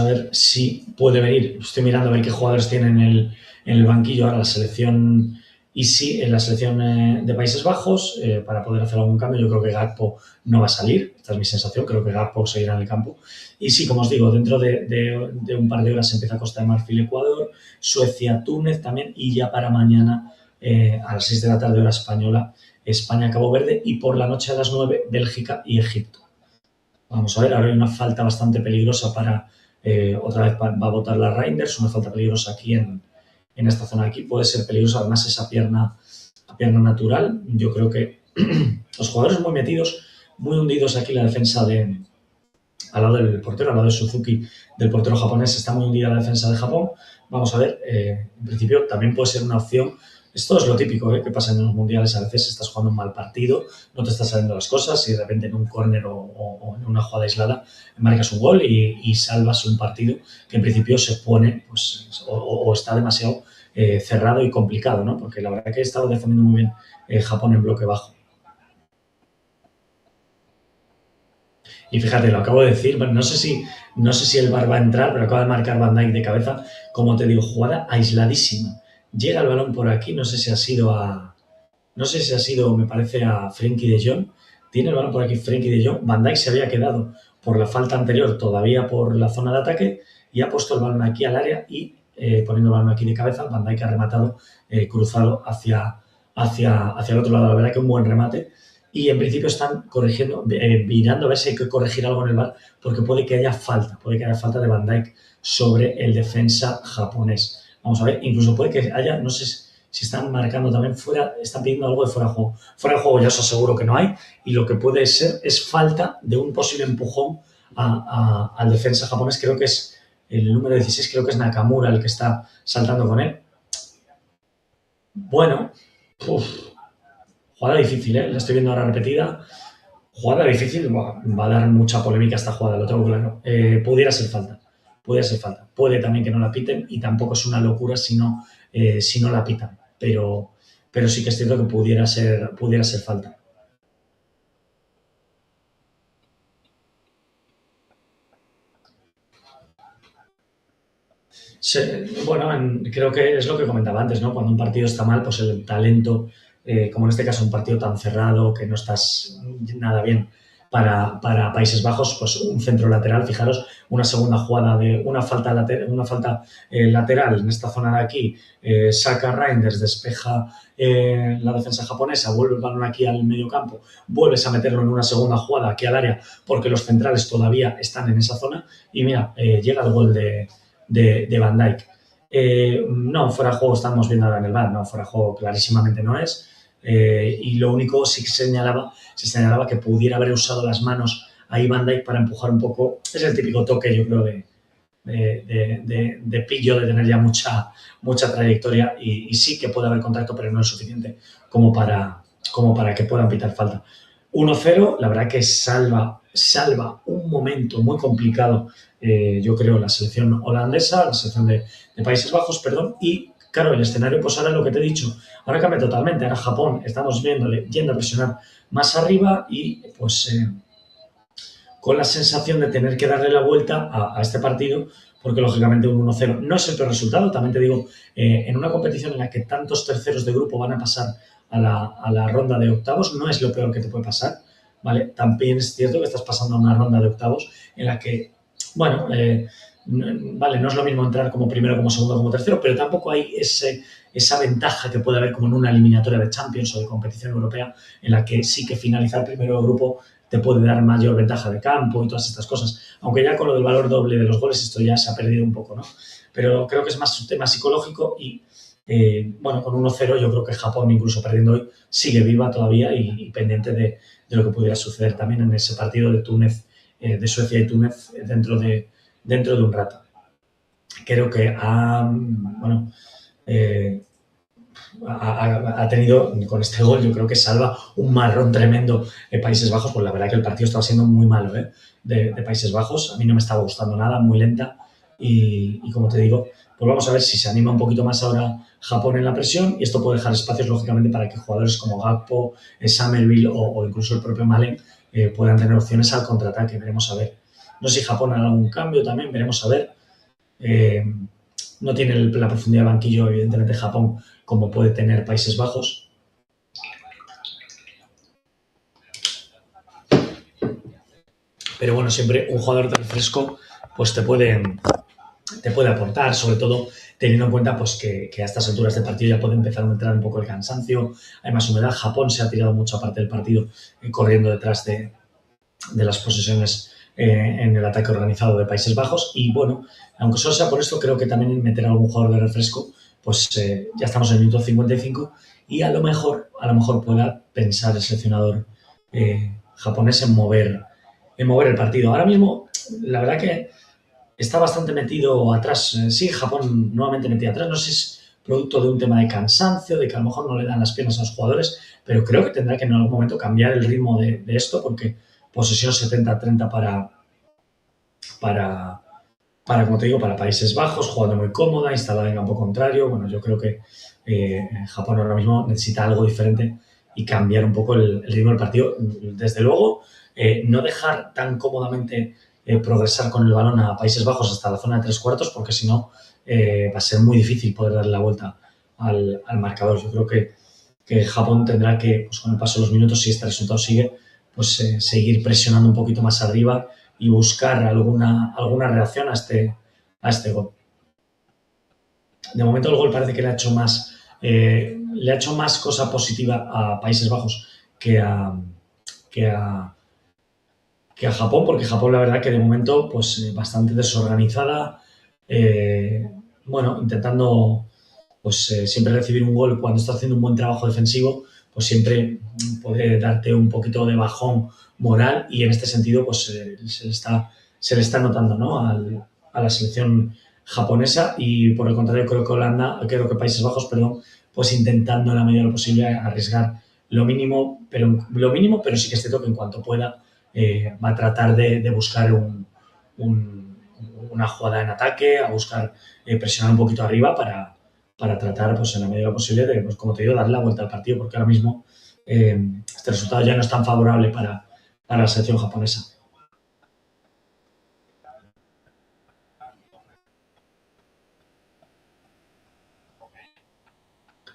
ver si puede venir. Estoy mirando a ver qué jugadores tienen en el banquillo ahora la selección y sí, en la selección de Países Bajos, para poder hacer algún cambio. Yo creo que Gakpo no va a salir, esta es mi sensación, creo que Gakpo seguirá en el campo. Y sí, como os digo, dentro de un par de horas empieza Costa de Marfil, Ecuador, Suecia, Túnez también, y ya para mañana a las 6 de la tarde hora española, España, Cabo Verde, y por la noche a las 9, Bélgica y Egipto. Vamos a ver, ahora hay una falta bastante peligrosa otra vez va a botar la Reinders, una falta peligrosa aquí en esta zona de aquí. Puede ser peligrosa, además esa pierna natural. Yo creo que los jugadores muy metidos, muy hundidos aquí, la defensa al lado del portero, al lado de Suzuki, del portero japonés, está muy hundida la defensa de Japón. Vamos a ver, en principio también puede ser una opción. Esto es lo típico que pasa en los mundiales. A veces estás jugando un mal partido, no te están saliendo las cosas y de repente en un córner o en una jugada aislada marcas un gol y salvas un partido que en principio se pone pues, o está demasiado cerrado y complicado, ¿no? Porque la verdad que he estado defendiendo muy bien Japón en bloque bajo. Y fíjate, lo acabo de decir, bueno, no sé si el VAR va a entrar, pero acaba de marcar Van Dijk de cabeza. Como te digo, jugada aisladísima. Llega el balón por aquí, no sé si ha sido, me parece, a Frenkie de Jong. Tiene el balón por aquí Frenkie de Jong. Van Dijk se había quedado por la falta anterior, todavía por la zona de ataque, y ha puesto el balón aquí al área y poniendo el balón aquí de cabeza, Van Dijk ha rematado cruzado hacia el otro lado. La verdad que un buen remate y en principio están corrigiendo, mirando a ver si hay que corregir algo en el VAR, porque puede que haya falta de Van Dijk sobre el defensa japonés. Vamos a ver, incluso puede que haya, no sé si están marcando también fuera, están pidiendo algo de fuera de juego. Fuera de juego ya os aseguro que no hay, y lo que puede ser es falta de un posible empujón al defensa japonés. Creo que es el número 16, creo que es Nakamura el que está saltando con él. Bueno, jugada difícil, ¿eh? La estoy viendo ahora repetida. Jugada difícil, va a dar mucha polémica esta jugada, lo tengo claro. Pudiera ser falta, puede ser falta. Puede también que no la piten y tampoco es una locura si no la pitan. Pero sí que es cierto que pudiera ser falta. Bueno, creo que es lo que comentaba antes, ¿no? Cuando un partido está mal, pues el talento, como en este caso un partido tan cerrado, que no estás nada bien para Países Bajos, pues un centro lateral, fijaros, una segunda jugada de una falta lateral en esta zona de aquí, saca Reinders, despeja la defensa japonesa, vuelve el balón aquí al medio campo, vuelves a meterlo en una segunda jugada aquí al área, porque los centrales todavía están en esa zona, y mira, llega el gol de Van Dijk. No, fuera de juego estamos viendo ahora en el VAR, no, fuera de juego clarísimamente no es. Y lo único sí que se señalaba que pudiera haber usado las manos a Van Dijk para empujar un poco. Es el típico toque, yo creo, de pillo, de tener ya mucha trayectoria y sí que puede haber contacto, pero no es suficiente como para que puedan pitar falta. 1-0, la verdad que salva un momento muy complicado, yo creo, la selección holandesa, la selección de Países Bajos, perdón, y Claro, el escenario, pues ahora lo que te he dicho, ahora cambia totalmente. Ahora Japón estamos viéndole yendo a presionar más arriba y pues con la sensación de tener que darle la vuelta a este partido, porque lógicamente un 1-0 no es el peor resultado. También te digo, en una competición en la que tantos terceros de grupo van a pasar a la ronda de octavos, no es lo peor que te puede pasar, ¿vale? También es cierto que estás pasando a una ronda de octavos en la que, bueno, vale, no es lo mismo entrar como primero, como segundo, como tercero, pero tampoco hay esa ventaja que puede haber como en una eliminatoria de Champions o de competición europea, en la que sí que finalizar primero de grupo te puede dar mayor ventaja de campo y todas estas cosas. Aunque ya con lo del valor doble de los goles esto ya se ha perdido un poco, ¿no? Pero creo que es más un tema psicológico y, bueno, con 1-0 yo creo que Japón, incluso perdiendo hoy, sigue viva todavía y pendiente de lo que pudiera suceder también en ese partido de Túnez, de Suecia y Túnez dentro de un rato. Creo que bueno, ha tenido con este gol, yo creo que salva un marrón tremendo en Países Bajos, pues la verdad que el partido estaba siendo muy malo de Países Bajos, a mí no me estaba gustando nada, muy lenta y como te digo, pues vamos a ver si se anima un poquito más ahora Japón en la presión y esto puede dejar espacios lógicamente para que jugadores como Gakpo, Summerville o incluso el propio Malen puedan tener opciones al contraataque, veremos a ver. No sé si Japón hará algún cambio también, veremos a ver. No tiene la profundidad de banquillo, evidentemente, Japón, como puede tener Países Bajos. Pero bueno, siempre un jugador de refresco pues te puede aportar, sobre todo teniendo en cuenta pues, que a estas alturas del partido ya puede empezar a entrar un poco el cansancio, hay más humedad. Japón se ha tirado mucha parte del partido corriendo detrás de las posesiones en el ataque organizado de Países Bajos y bueno, aunque solo sea por esto, creo que también meter a algún jugador de refresco, pues ya estamos en el minuto 55 y a lo mejor pueda pensar el seleccionador japonés en mover el partido. Ahora mismo, la verdad que está bastante metido atrás. Sí, Japón nuevamente metido atrás. No sé si es producto de un tema de cansancio, de que a lo mejor no le dan las piernas a los jugadores, pero creo que tendrá que en algún momento cambiar el ritmo de esto, porque posesión 70-30 como te digo, para Países Bajos, jugando muy cómoda, instalada en campo contrario. Bueno, yo creo que Japón ahora mismo necesita algo diferente y cambiar un poco el ritmo del partido. Desde luego, no dejar tan cómodamente progresar con el balón a Países Bajos hasta la zona de tres cuartos, porque si no va a ser muy difícil poder darle la vuelta al marcador. Yo creo que Japón tendrá que, pues, con el paso de los minutos, si este resultado sigue, pues seguir presionando un poquito más arriba y buscar alguna reacción a este gol. De momento el gol parece que le ha hecho más cosa positiva a Países Bajos que a Japón, porque Japón la verdad que de momento pues bastante desorganizada, bueno, intentando pues siempre recibir un gol cuando está haciendo un buen trabajo defensivo, pues siempre puede darte un poquito de bajón moral y en este sentido pues se le está notando, ¿no? a la selección japonesa y por el contrario creo que Países Bajos, perdón, pues intentando en la medida de lo posible arriesgar lo mínimo, pero sí que es cierto que en cuanto pueda va a tratar de buscar una jugada en ataque, a buscar presionar un poquito arriba para tratar, pues en la medida de lo posible, de, pues, como te digo, darle la vuelta al partido, porque ahora mismo este resultado ya no es tan favorable para la selección japonesa.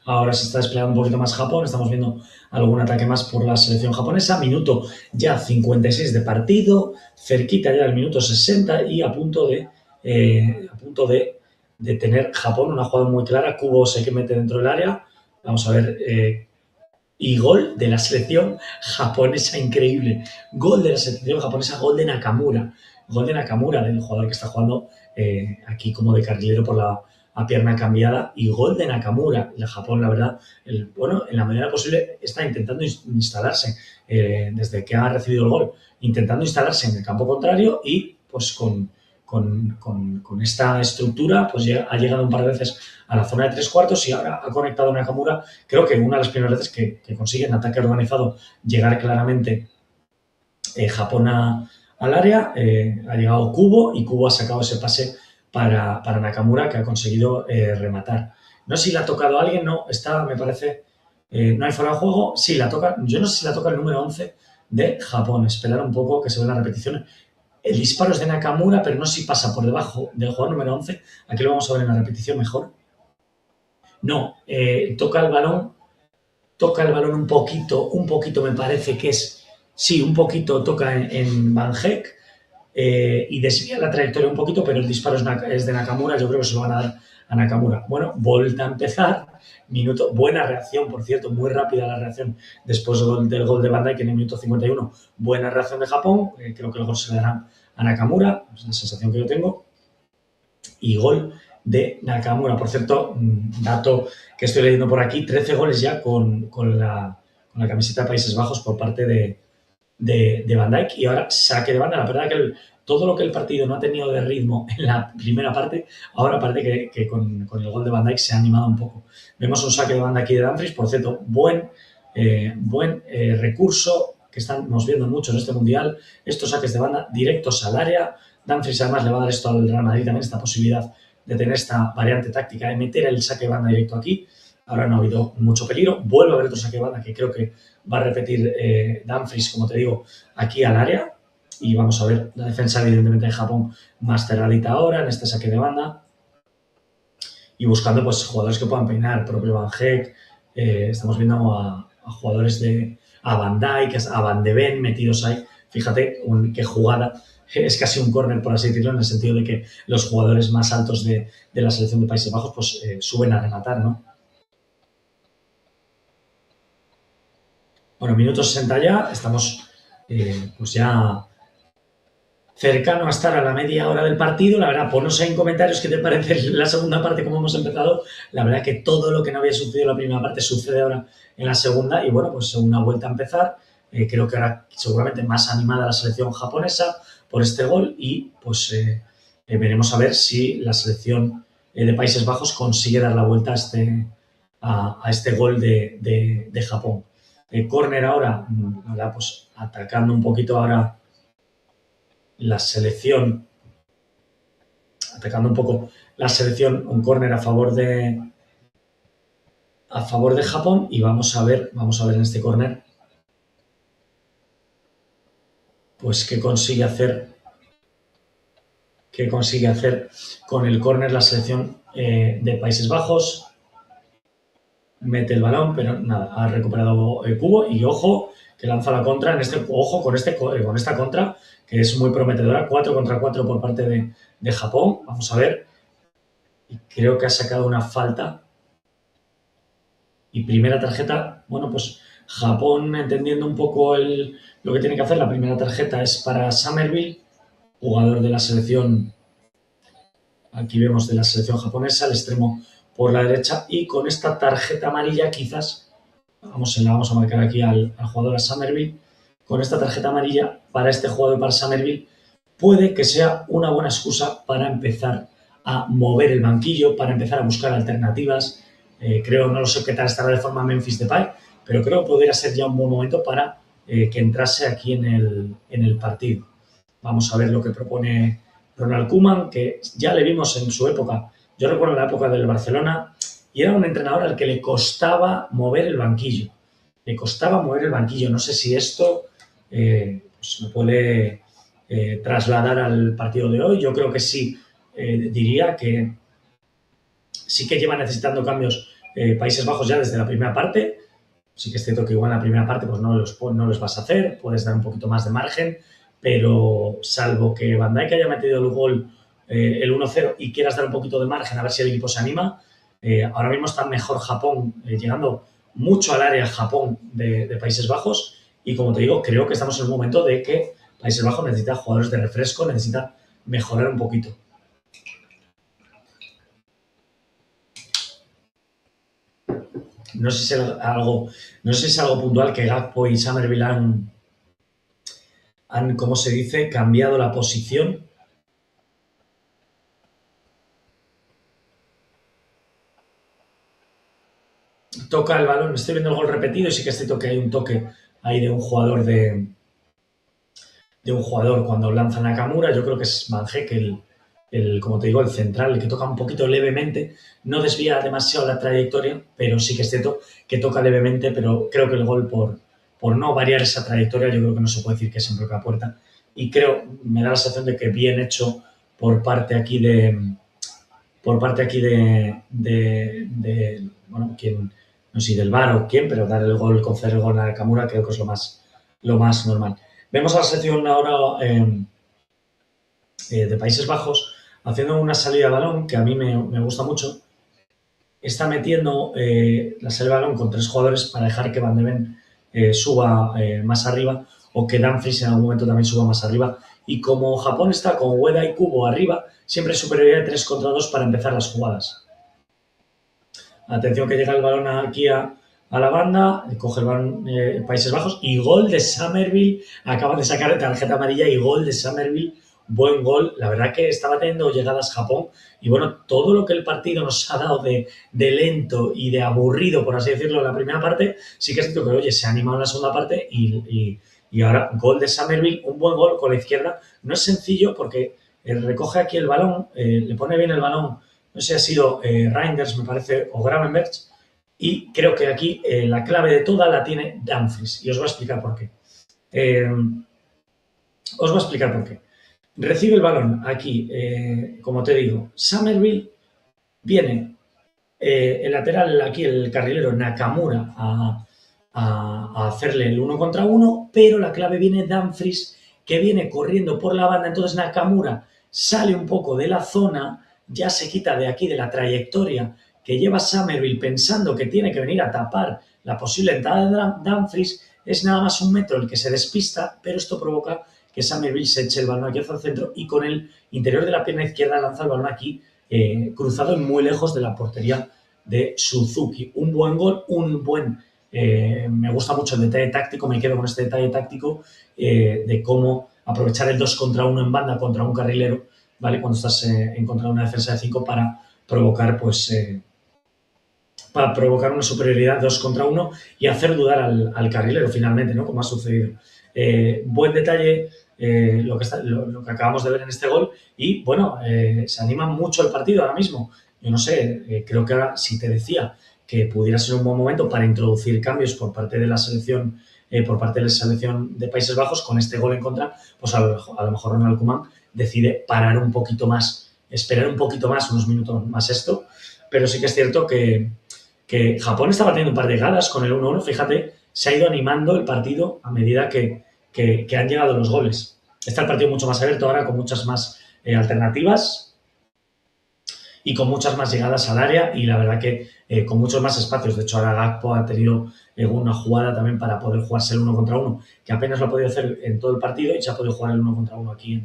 Ahora se está desplegando un poquito más Japón, estamos viendo algún ataque más por la selección japonesa. Minuto ya 56 de partido, cerquita ya del minuto 60 y a punto de tener Japón una jugada muy clara. Kubo se que mete dentro del área. Vamos a ver. Y gol de la selección japonesa, increíble. Gol de la selección japonesa, gol de Nakamura. Gol de Nakamura, del jugador que está jugando aquí como de carrilero por a pierna cambiada. Y gol de Nakamura. El Japón, la verdad, bueno, en la medida posible está intentando instalarse desde que ha recibido el gol, intentando instalarse en el campo contrario y pues con esta estructura pues ha llegado un par de veces a la zona de tres cuartos y ahora ha conectado Nakamura. Creo que una de las primeras veces que consigue en ataque organizado llegar claramente Japón al área, ha llegado Kubo y Kubo ha sacado ese pase para Nakamura, que ha conseguido rematar. No sé si la ha tocado alguien, no, está, me parece, no hay fuera de juego. Sí, la toca, yo no sé si la toca el número 11 de Japón. Esperar un poco que se vean las repeticiones. El disparo es de Nakamura, pero no sé si pasa por debajo del jugador número 11. Aquí lo vamos a ver en la repetición mejor. No, toca el balón un poquito me parece que es, sí, un poquito toca en Van Heek y desvía la trayectoria un poquito, pero el disparo es de Nakamura, yo creo que se lo van a dar a Nakamura. Bueno, vuelta a empezar, minuto, buena reacción, por cierto, muy rápida la reacción después del gol de Van Dijk en el minuto 51, buena reacción de Japón, creo que el gol se le dará a Nakamura, es la sensación que yo tengo, y gol de Nakamura. Por cierto, dato que estoy leyendo por aquí, 13 goles ya con la camiseta de Países Bajos por parte de Van Dijk y ahora saque de banda. La verdad que todo lo que el partido no ha tenido de ritmo en la primera parte, ahora parece que con el gol de Van Dijk se ha animado un poco. Vemos un saque de banda aquí de Dumfries, por cierto, buen recurso que estamos viendo mucho en este Mundial, estos saques de banda directos al área. Dumfries además le va a dar esto al Real Madrid también, esta posibilidad de tener esta variante táctica de meter el saque de banda directo aquí. Ahora no ha habido mucho peligro. Vuelve a haber otro saque de banda que creo que va a repetir Dumfries, como te digo, aquí al área. Y vamos a ver la defensa, evidentemente, de Japón más cerradita ahora en este saque de banda. Y buscando pues jugadores que puedan peinar, propio Van Heek. Estamos viendo a jugadores a Van Dijk, a Van de Ven metidos ahí. Fíjate qué jugada. Es casi un córner, por así decirlo, en el sentido de que los jugadores más altos de la selección de Países Bajos pues suben a rematar, ¿no? Bueno, minuto 60 ya, estamos pues ya cercano a estar a la media hora del partido. La verdad, ponnos en comentarios qué te parece la segunda parte, cómo hemos empezado. La verdad que todo lo que no había sucedido en la primera parte sucede ahora en la segunda y bueno, pues una vuelta a empezar. Creo que ahora seguramente más animada la selección japonesa por este gol y pues veremos a ver si la selección de Países Bajos consigue dar la vuelta a este gol de Japón. Córner ahora, ¿verdad? Pues atacando un poquito ahora la selección, atacando un poco la selección, un córner a favor de Japón y vamos a ver en este córner pues qué consigue hacer con el córner la selección de Países Bajos. Mete el balón, pero nada, ha recuperado el cubo y ojo que lanza la contra, ojo con esta contra que es muy prometedora, 4 contra 4 por parte de Japón, vamos a ver, y creo que ha sacado una falta y primera tarjeta, bueno pues Japón entendiendo un poco lo que tiene que hacer, la primera tarjeta es para Somerville, jugador de la selección, aquí vemos de la selección japonesa, el extremo por la derecha y con esta tarjeta amarilla quizás, la vamos a marcar aquí al jugador a Somerville, con esta tarjeta amarilla para este jugador, para Somerville, puede que sea una buena excusa para empezar a mover el banquillo, para empezar a buscar alternativas. Creo, no lo sé qué tal estará de forma Memphis Depay, pero creo que podría ser ya un buen momento para que entrase aquí en el partido. Vamos a ver lo que propone Ronald Koeman, que ya le vimos en su época. Yo recuerdo la época del Barcelona y era un entrenador al que le costaba mover el banquillo. Le costaba mover el banquillo. No sé si esto pues lo puede trasladar al partido de hoy. Yo creo que sí. Diría que sí que lleva necesitando cambios Países Bajos ya desde la primera parte. Sí que es cierto que igual en la primera parte pues no los vas a hacer, puedes dar un poquito más de margen, pero salvo que Van Dijk haya metido el gol, el 1-0, y quieras dar un poquito de margen a ver si el equipo se anima, ahora mismo está mejor Japón, llegando mucho al área Japón de Países Bajos, y como te digo, creo que estamos en un momento de que Países Bajos necesita jugadores de refresco, necesita mejorar un poquito. No sé si es algo puntual que Gakpo y Somerville han, ¿cómo se dice?, cambiado la posición. Toca el balón, estoy viendo el gol repetido y sí que es cierto que hay un toque ahí de un jugador cuando lanza Nakamura. Yo creo que es Van Heek como te digo, el central, el que toca un poquito levemente, no desvía demasiado la trayectoria, pero sí que es cierto que toca levemente, pero creo que el gol por no variar esa trayectoria, yo creo que no se puede decir que es en propia puerta. Y creo, me da la sensación de que bien hecho por parte aquí de bueno, quien, no sé si del VAR o quién, pero dar el gol, conceder el gol a Nakamura creo que es lo más normal. Vemos a la selección ahora de Países Bajos haciendo una salida de balón que a mí me gusta mucho. Está metiendo la salida de balón con 3 jugadores para dejar que Van de Ven suba más arriba o que Dumfries en algún momento también suba más arriba. Y como Japón está con Ueda y Kubo arriba, siempre es superioridad de 3 contra 2 para empezar las jugadas. Atención que llega el balón aquí a la banda, coge el balón Países Bajos y gol de Summerville. Acaban de sacar tarjeta amarilla y gol de Summerville. Buen gol. La verdad que estaba teniendo llegadas Japón y bueno, todo lo que el partido nos ha dado de lento y de aburrido, por así decirlo, en la primera parte, sí que es cierto que, oye, se ha animado en la segunda parte y ahora gol de Summerville, un buen gol con la izquierda. No es sencillo porque recoge aquí el balón, le pone bien el balón, no sé si ha sido Reinders, me parece, o Gravenberch, y creo que aquí la clave de toda la tiene Dumfries, y os voy a explicar por qué. Recibe el balón aquí, como te digo, Summerville, viene el lateral, aquí el carrilero Nakamura a hacerle el 1 contra 1, pero la clave viene Dumfries, que viene corriendo por la banda, entonces Nakamura sale un poco de la zona, ya se quita de aquí, de la trayectoria que lleva Summerville pensando que tiene que venir a tapar la posible entrada de Dumfries, es nada más 1 metro el que se despista, pero esto provoca que Summerville se eche el balón aquí hacia el centro y con el interior de la pierna izquierda lanza el balón aquí, cruzado y muy lejos de la portería de Suzuki. Un buen gol, me gusta mucho el detalle táctico, me quedo con este detalle táctico de cómo aprovechar el 2 contra 1 en banda contra un carrilero, ¿vale? Cuando estás en contra de una defensa de 5 para provocar una superioridad 2 contra 1 y hacer dudar al carrilero finalmente, ¿no? Como ha sucedido. Buen detalle lo que acabamos de ver en este gol y, bueno, se anima mucho el partido ahora mismo. Yo no sé, creo que ahora si te decía que pudiera ser un buen momento para introducir cambios por parte de la selección de Países Bajos con este gol en contra, pues a lo mejor Ronald Koeman decide parar un poquito más, esperar un poquito más, unos minutos más esto, pero sí que es cierto que Japón estaba teniendo un par de galas con el 1-1, fíjate, se ha ido animando el partido a medida que han llegado los goles. Está el partido mucho más abierto ahora, con muchas más alternativas y con muchas más llegadas al área y la verdad que con muchos más espacios. De hecho, ahora Gakpo ha tenido una jugada también para poder jugarse el 1 contra 1, que apenas lo ha podido hacer en todo el partido y se ha podido jugar el 1 contra 1 aquí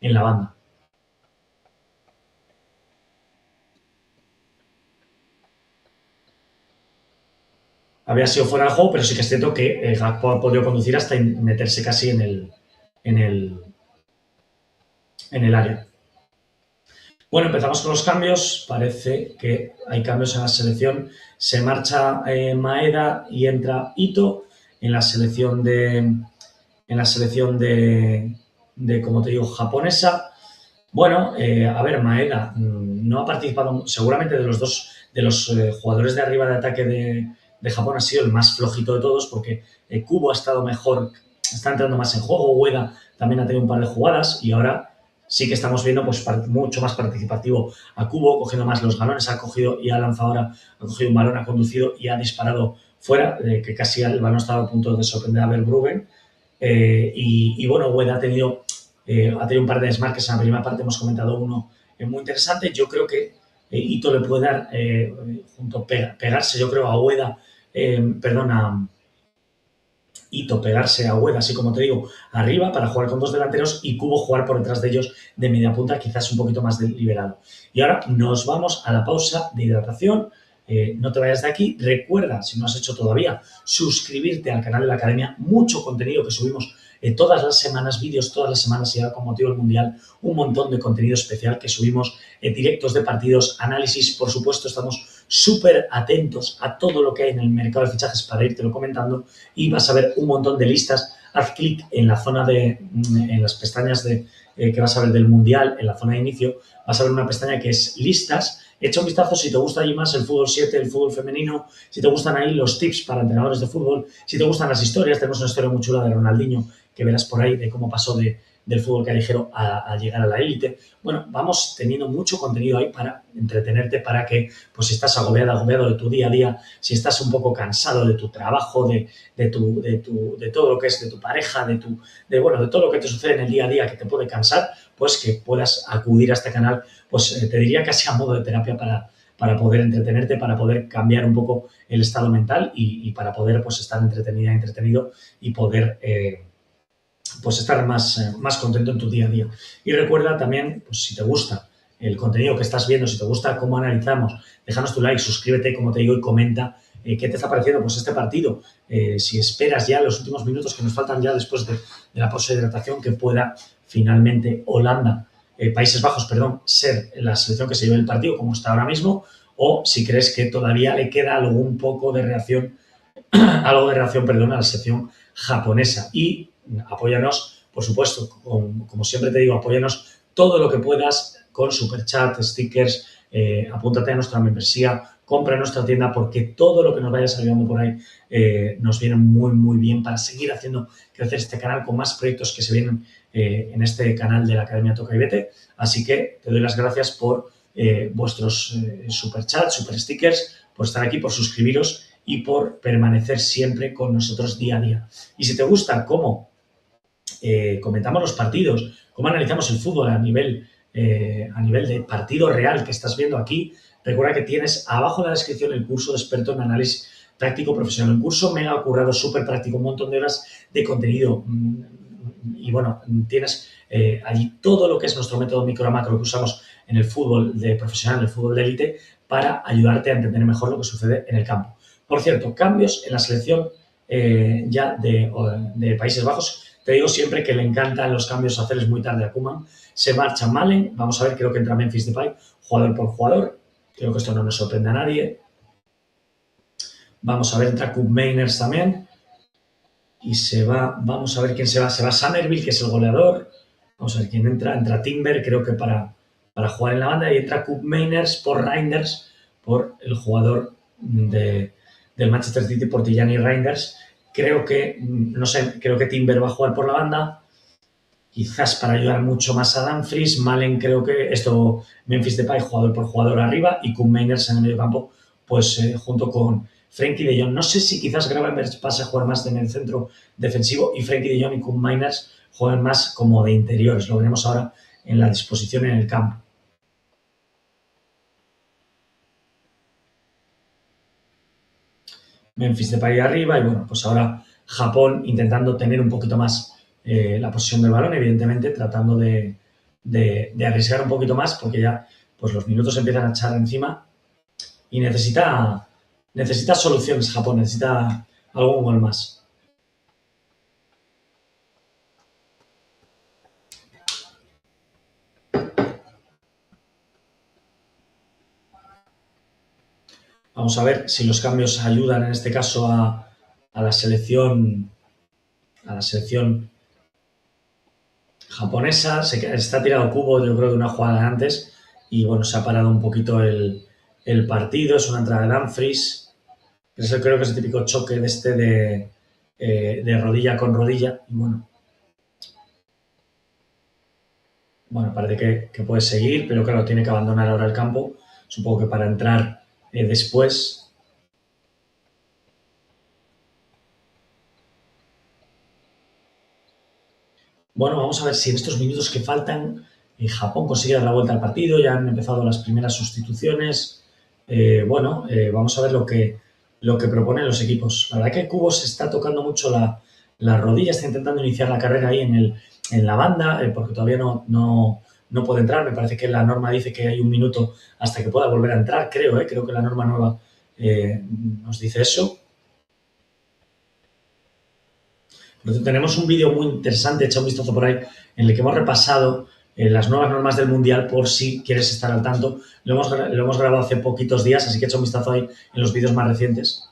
en la banda. Había sido fuera de juego, pero sí que es cierto que Gakpo ha podido conducir hasta meterse casi en el área. Bueno, empezamos con los cambios. Parece que hay cambios en la selección. Se marcha Maeda y entra Ito en la selección de como te digo, japonesa. Bueno, a ver, Maeda no ha participado, seguramente de los jugadores de arriba de ataque de Japón ha sido el más flojito de todos porque Kubo ha estado mejor, está entrando más en juego, Ueda también ha tenido un par de jugadas y ahora sí que estamos viendo pues mucho más participativo a Kubo, cogiendo más los galones, ha cogido y ha lanzado ahora, ha cogido un balón, ha conducido y ha disparado fuera, que casi el balón estaba a punto de sorprender a Verbruggen. Y bueno, Ueda ha tenido un par de desmarques en la primera parte, hemos comentado uno muy interesante. Yo creo que Ito le puede dar, pegarse, yo creo, a Ueda, Ito pegarse a Ueda, así como te digo, arriba para jugar con 2 delanteros y Kubo jugar por detrás de ellos de media punta, quizás un poquito más liberado. Y ahora nos vamos a la pausa de hidratación. No te vayas de aquí. Recuerda, si no has hecho todavía, suscribirte al canal de la Academia. Mucho contenido que subimos todas las semanas, vídeos todas las semanas y ahora con motivo del Mundial, un montón de contenido especial que subimos, directos de partidos, análisis, por supuesto, estamos súper atentos a todo lo que hay en el mercado de fichajes para irte lo comentando y vas a ver un montón de listas haz clic en la zona en las pestañas que vas a ver del Mundial, en la zona de inicio, vas a ver una pestaña que es listas. Echa un vistazo si te gusta allí más el fútbol 7, el fútbol femenino, si te gustan ahí los tips para entrenadores de fútbol, si te gustan las historias. Tenemos una historia muy chula de Ronaldinho que verás por ahí de cómo pasó del fútbol callejero a llegar a la élite. Bueno, vamos teniendo mucho contenido ahí para entretenerte, para que, pues si estás agobiado de tu día a día, si estás un poco cansado de tu trabajo, de todo lo que es de tu pareja, de todo lo que te sucede en el día a día que te puede cansar, pues que puedas acudir a este canal, pues te diría casi a modo de terapia para poder entretenerte, para poder cambiar un poco el estado mental y para poder pues estar entretenido y poder pues estar más contento en tu día a día. Y recuerda también, pues si te gusta el contenido que estás viendo, si te gusta cómo analizamos, déjanos tu like, suscríbete, como te digo, y comenta qué te está pareciendo pues este partido. Si esperas ya los últimos minutos que nos faltan ya después de la pausa de hidratación, que pueda finalmente Países Bajos, ser la selección que se lleve el partido como está ahora mismo, o si crees que todavía le queda algo de reacción a la selección japonesa. Y apóyanos, por supuesto, como siempre te digo, apóyanos todo lo que puedas con superchat, stickers, apúntate a nuestra membresía, compra en nuestra tienda, porque todo lo que nos vaya saliendo por ahí nos viene muy, muy bien para seguir haciendo crecer este canal con más proyectos que se vienen en este canal de la Academia Toca y Vete. Así que te doy las gracias por vuestros superchats, super stickers, por estar aquí, por suscribiros y por permanecer siempre con nosotros día a día. Y si te gusta cómo comentamos los partidos, cómo analizamos el fútbol a nivel de partido real que estás viendo aquí, recuerda que tienes abajo en la descripción el curso de experto en análisis práctico profesional. Un curso mega currado, súper práctico, un montón de horas de contenido. Y bueno, tienes allí todo lo que es nuestro método micro a macro que usamos en el fútbol de profesional, en el fútbol de élite, para ayudarte a entender mejor lo que sucede en el campo. Por cierto, cambios en la selección ya de Países Bajos. Te digo siempre que le encantan los cambios hacerles muy tarde a Koeman. Se marcha Malen, vamos a ver, creo que entra Memphis Depay, jugador por jugador. Creo que esto no nos sorprende a nadie. Vamos a ver, entra Koop Meiners también. Y vamos a ver quién se va. Se va Summerville, que es el goleador. Vamos a ver quién entra. Entra Timber, creo que para jugar en la banda. Y entra Koop Meiners por Reinders, por el jugador del Manchester City, por Tijani Reinders. Creo que Timber va a jugar por la banda. Quizás para ayudar mucho más a Dumfries. Malen, creo que Memphis Depay, jugador por jugador arriba. Y Koop Meiners en el medio campo, pues junto con Frenkie de Jong. No sé si quizás Gravenberch pase a jugar más en el centro defensivo y Frenkie de Jong y Koop Meiners jueguen más como de interiores. Lo veremos ahora en la disposición en el campo. Memphis Depay arriba y bueno, pues ahora Japón intentando tener un poquito más la posesión del balón, evidentemente tratando de arriesgar un poquito más porque ya pues los minutos empiezan a echar encima y necesita soluciones Japón, necesita algún gol más. Vamos a ver si los cambios ayudan en este caso a la selección japonesa. Está tirado Kubo, yo creo, de una jugada de antes y bueno, se ha parado un poquito el partido. Es una entrada de Dumfries. Creo que es el típico choque de rodilla con rodilla y bueno, parece que puede seguir, pero claro, tiene que abandonar ahora el campo. Supongo que para entrar después. Bueno, vamos a ver si en estos minutos que faltan Japón consigue dar la vuelta al partido. Ya han empezado las primeras sustituciones. Vamos a ver lo que proponen los equipos. La verdad que Kubo se está tocando mucho la rodilla, está intentando iniciar la carrera ahí en la banda, porque todavía no puede entrar. Me parece que la norma dice que hay un minuto hasta que pueda volver a entrar, creo que la norma nueva nos dice eso. Tenemos un vídeo muy interesante, echa un vistazo por ahí, en el que hemos repasado las nuevas normas del Mundial por si quieres estar al tanto. Lo hemos grabado hace poquitos días, así que echa un vistazo ahí en los vídeos más recientes.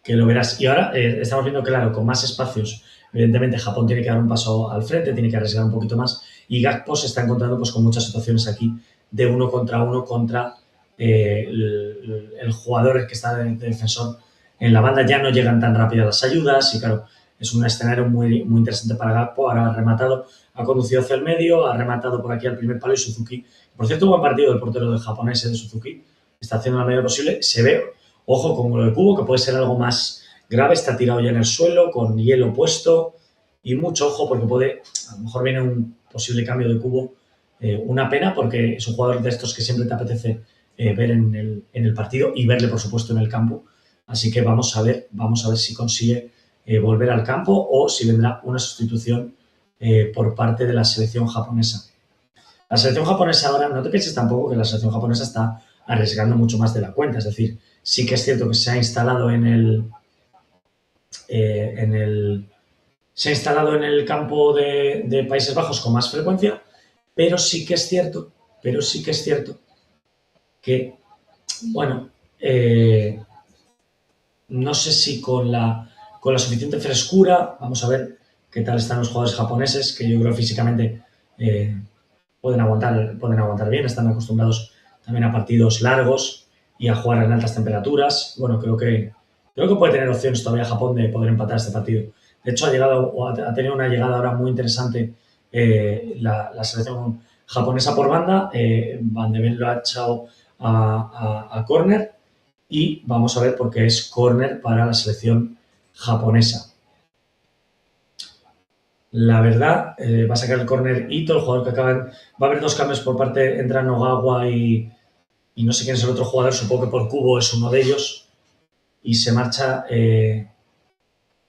que lo verás. Y ahora estamos viendo, claro, con más espacios, evidentemente Japón tiene que dar un paso al frente, tiene que arriesgar un poquito más, y Gakpo se está encontrando pues, con muchas situaciones aquí de uno contra el jugador que está de defensor en la banda. Ya no llegan tan rápido las ayudas y claro, es un escenario muy, muy interesante para Gakpo. Ahora ha rematado, ha conducido hacia el medio, ha rematado por aquí al primer palo y Suzuki. Por cierto, buen partido del portero del japonés de Suzuki. Está haciendo la medida posible. Se ve, ojo con lo de Kubo, que puede ser algo más grave. Está tirado ya en el suelo, con hielo puesto. Y mucho ojo porque puede, a lo mejor viene un posible cambio de Kubo. Una pena porque es un jugador de estos que siempre te apetece ver en el partido y verle, por supuesto, en el campo. Así que vamos a ver si consigue volver al campo o si vendrá una sustitución por parte de la selección japonesa. La selección japonesa ahora, no te pienses tampoco que la selección japonesa está arriesgando mucho más de la cuenta. Es decir, sí que es cierto que se ha instalado en el campo de Países Bajos con más frecuencia, pero sí que es cierto que, bueno, no sé si con la suficiente frescura, vamos a ver qué tal están los jugadores japoneses, que yo creo físicamente pueden aguantar bien, están acostumbrados también a partidos largos y a jugar en altas temperaturas. Bueno, creo que puede tener opciones todavía Japón de poder empatar este partido. De hecho, ha tenido una llegada ahora muy interesante la selección japonesa por banda. Van de Ven lo ha echado a córner y vamos a ver por qué es córner para la selección japonesa. La verdad, va a sacar el córner Ito, el jugador que acaban. Va a haber dos cambios por parte, entra Nogawa y no sé quién es el otro jugador, supongo que por Kubo es uno de ellos. Y se marcha,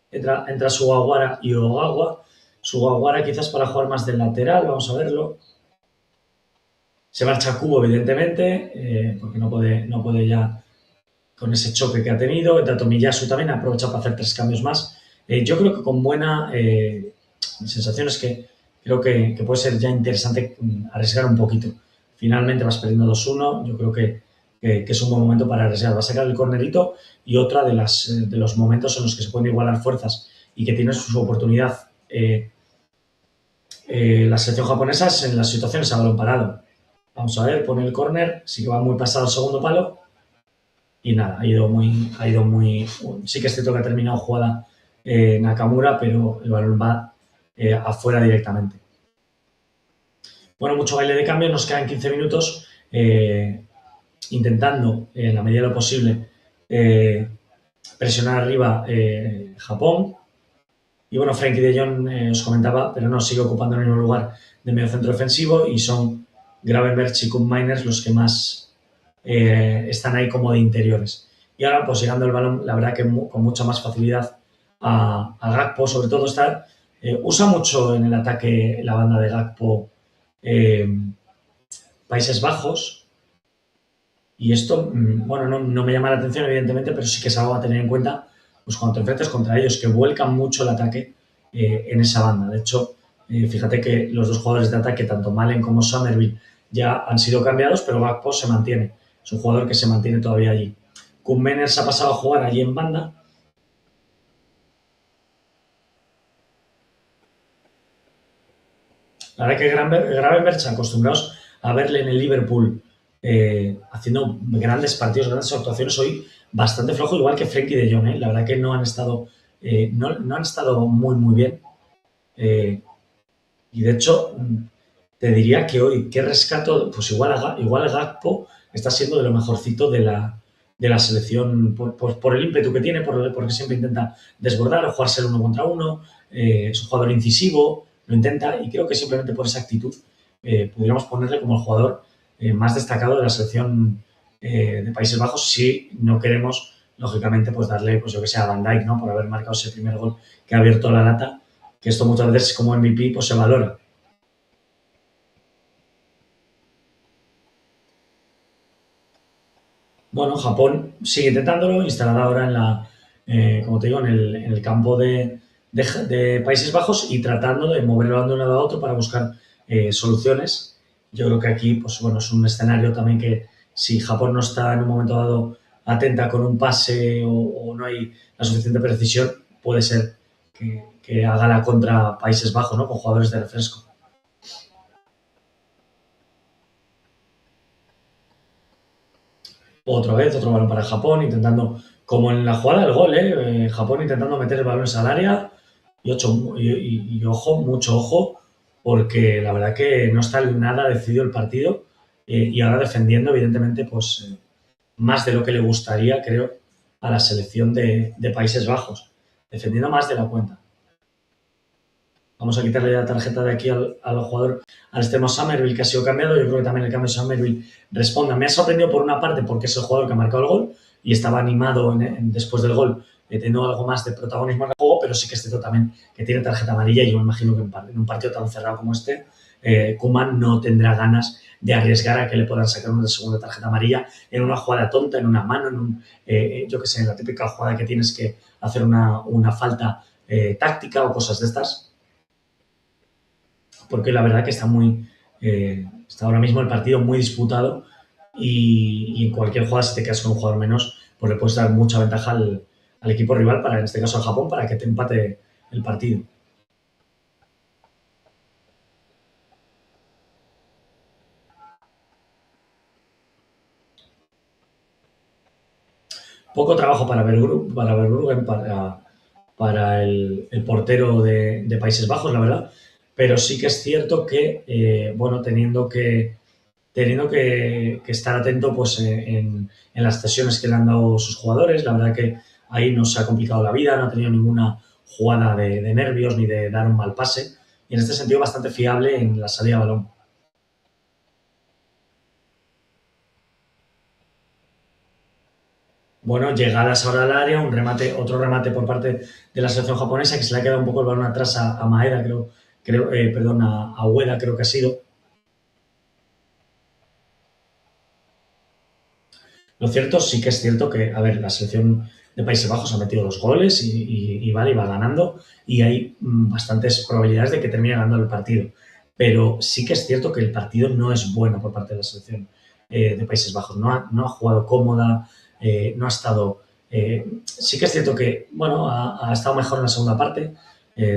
entra Sugawara y Ogawa. Sugawara quizás para jugar más del lateral, vamos a verlo. Se marcha Kubo, evidentemente, porque no puede ya con ese choque que ha tenido. Entra Tomiyasu también, ha aprovechado para hacer 3 cambios más. Yo creo que con buena sensación es que creo que puede ser ya interesante arriesgar un poquito. Finalmente vas perdiendo 2-1, yo creo que es un buen momento para arriesgar. Va a sacar el cornerito y otra de los momentos en los que se pueden igualar fuerzas y que tienes su oportunidad la selección japonesa es en las situaciones a balón parado. Vamos a ver, pone el córner, sí que va muy pasado el segundo palo y nada, ha ido muy, sí que es cierto que ha terminado jugada Nakamura, pero el balón va afuera directamente. Bueno, mucho baile de cambio, nos quedan 15 minutos intentando, en la medida de lo posible, presionar arriba Japón. Y bueno, Frenkie de Jong os comentaba, pero no, sigue ocupando el mismo lugar de medio centro defensivo y son Gravenberch y Koop Meiners los que más están ahí como de interiores. Y ahora, pues llegando el balón, la verdad que con mucha más facilidad a Gakpo, sobre todo usa mucho en el ataque la banda de Gakpo Países Bajos. Y esto, bueno, no me llama la atención, evidentemente, pero sí que es algo a tener en cuenta pues cuando te enfrentas contra ellos, que vuelcan mucho el ataque en esa banda. De hecho, fíjate que los dos jugadores de ataque, tanto Malen como Somerville, ya han sido cambiados, pero Gakpo se mantiene. Es un jugador que se mantiene todavía allí. Koop Meiners ha pasado a jugar allí en banda. La verdad que Gravenberch, acostumbrados a verle en el Liverpool haciendo grandes partidos, grandes actuaciones, hoy bastante flojo, igual que Frenkie de Jong. La verdad que no han estado muy, muy bien. Y de hecho, te diría que hoy, ¿qué rescato? Pues igual Gakpo está siendo de lo mejorcito de la selección por el ímpetu que tiene, porque siempre intenta desbordar o jugarse el uno contra uno. Es un jugador incisivo, lo intenta y creo que simplemente por esa actitud podríamos ponerle como el jugador más destacado de la selección de Países Bajos si no queremos, lógicamente, pues darle, pues yo que sé, a Van Dijk, ¿no? Por haber marcado ese primer gol que ha abierto la lata, que esto muchas veces como MVP pues se valora. Bueno, Japón sigue intentándolo, instalada ahora como te digo, en el campo de Países Bajos y tratando de mover el balón de un lado a otro para buscar soluciones. Yo creo que aquí, pues bueno, es un escenario también que si Japón no está en un momento dado atenta con un pase o no hay la suficiente precisión, puede ser que haga la contra Países Bajos, ¿no? Con jugadores de refresco. Otra vez, otro balón para Japón, intentando, como en la jugada del gol, Japón intentando meter balones al área y ojo, mucho ojo, porque la verdad que no está nada decidido el partido y ahora defendiendo, evidentemente, pues más de lo que le gustaría, creo, a la selección de Países Bajos, defendiendo más de la cuenta. Vamos a quitarle la tarjeta de aquí al jugador, al extremo Summerville, que ha sido cambiado. Yo creo que también el cambio de Summerville responda. Me ha sorprendido por una parte porque es el jugador que ha marcado el gol y estaba animado después del gol, teniendo algo más de protagonismo en el juego, pero sí que es cierto también que tiene tarjeta amarilla y yo me imagino que en un partido tan cerrado como este, Koeman no tendrá ganas de arriesgar a que le puedan sacar una segunda tarjeta amarilla en una jugada tonta, en una mano, yo qué sé, en la típica jugada que tienes que hacer una falta táctica o cosas de estas. Porque la verdad que está ahora mismo el partido muy disputado y en cualquier jugada, si te quedas con un jugador menos, pues le puedes dar mucha ventaja al equipo rival, en este caso al Japón, para que te empate el partido. Poco trabajo para Verbruggen, para el portero de Países Bajos, la verdad, pero sí que es cierto que, bueno, teniendo que estar atento pues, en las cesiones que le han dado sus jugadores. La verdad que ahí no se ha complicado la vida, no ha tenido ninguna jugada de nervios ni de dar un mal pase. Y en este sentido bastante fiable en la salida de balón. Bueno, llegadas ahora al área, otro remate por parte de la selección japonesa, que se le ha quedado un poco el balón atrás a Maeda, perdón, a Ueda creo que ha sido. Lo cierto, sí que es cierto que, a ver, la selección de Países Bajos ha metido 2 goles y vale, y va ganando y hay bastantes probabilidades de que termine ganando el partido. Pero sí que es cierto que el partido no es bueno por parte de la selección de Países Bajos. No ha jugado cómoda, no ha estado... sí que es cierto que, bueno, ha estado mejor en la segunda parte.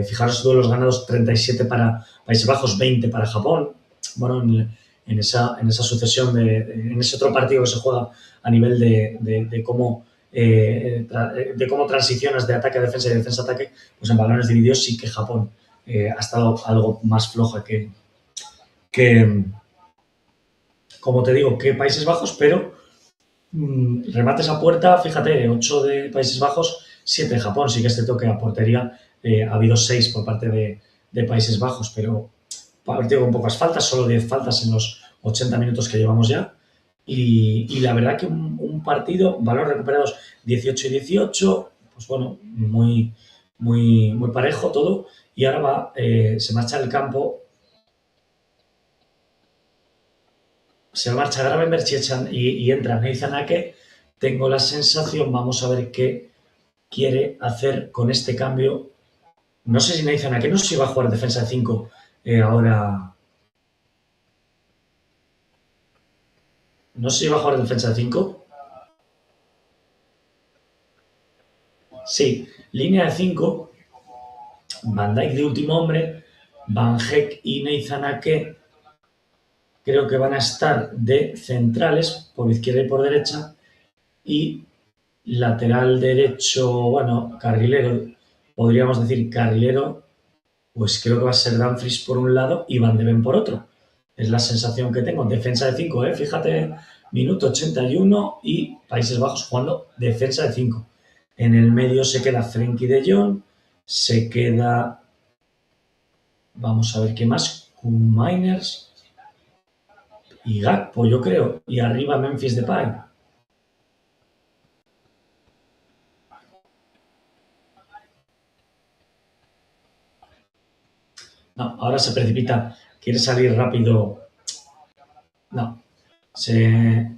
Fijaros, duelos ganados 37 para Países Bajos, 20 para Japón. Bueno, en esa sucesión, en ese otro partido que se juega a nivel de cómo transicionas de ataque a defensa y de defensa a ataque, pues en balones divididos sí que Japón ha estado algo más floja que, como te digo, que Países Bajos, pero remates a puerta, fíjate, 8 de Países Bajos, 7 de Japón. Sí que es cierto que a portería ha habido 6 por parte de Países Bajos, pero partido con pocas faltas, solo 10 faltas en los 80 minutos que llevamos ya. Y la verdad que un partido, balones recuperados 18 y 18, pues bueno, muy, muy, muy parejo todo. Y ahora se marcha del campo, se marcha Gravenberch y entra Nathan Ake. Tengo la sensación, vamos a ver qué quiere hacer con este cambio. No sé si Nathan Ake, no sé si va a jugar defensa de 5 ahora. No sé si va a jugar defensa de 5. Sí, línea de 5. Van Dijk de último hombre. Van Heck y Nathan Ake creo que van a estar de centrales por izquierda y por derecha. Y lateral derecho, bueno, carrilero, podríamos decir carrilero, pues creo que va a ser Dumfries por un lado y Van de Ven por otro. Es la sensación que tengo. Defensa de 5, fíjate, minuto 81 y Países Bajos jugando defensa de 5. En el medio se queda Frenkie de Jong, se queda, vamos a ver qué más, Koen Miners y Gakpo, yo creo, y arriba Memphis Depay. No, ahora se precipita, quiere salir rápido. No, se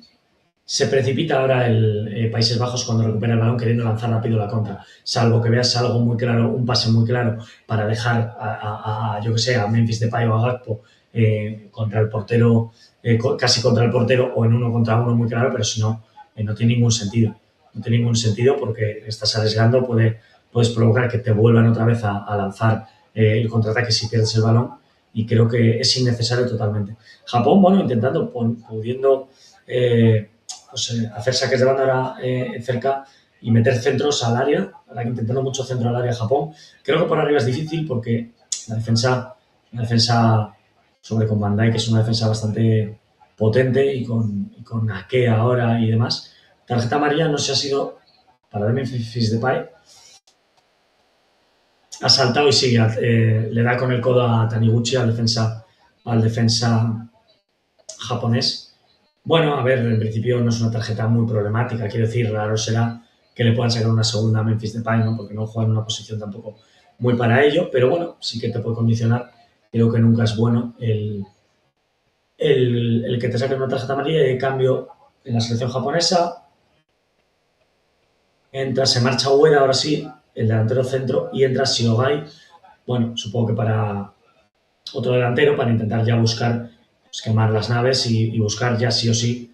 precipita ahora el Países Bajos cuando recupera el balón queriendo lanzar rápido la contra, salvo que veas algo muy claro, un pase muy claro para dejar yo que sé, a Memphis Depay o a Gakpo contra el portero, casi contra el portero o en 1 contra 1 muy claro, pero si no, no tiene ningún sentido. no tiene ningún sentido porque estás arriesgando, puedes provocar que te vuelvan otra vez a lanzar el contraataque si pierdes el balón y creo que es innecesario totalmente. Japón, bueno, intentando, pudiendo hacer saques de banda ahora cerca y meter centros al área, intentando mucho centro al área Japón. Creo que por arriba es difícil porque la defensa sobre con Van Dijk, que es una defensa bastante potente y con Ake ahora y demás. Tarjeta amarilla no sé si ha sido para Memphis Depay. Ha saltado y sigue, le da con el codo a Taniguchi, al defensa japonés. Bueno, a ver, en principio no es una tarjeta muy problemática, quiero decir, raro será que le puedan sacar una segunda a Memphis Depay, ¿no? Porque no juega en una posición tampoco muy para ello, pero bueno, sí que te puede condicionar. Creo que nunca es bueno el que te saquen una tarjeta amarilla y de cambio en la selección japonesa se marcha Ueda, ahora sí, el delantero centro, y entra Shiogai, bueno, supongo que para otro delantero, para intentar ya buscar, pues, quemar las naves y buscar ya sí o sí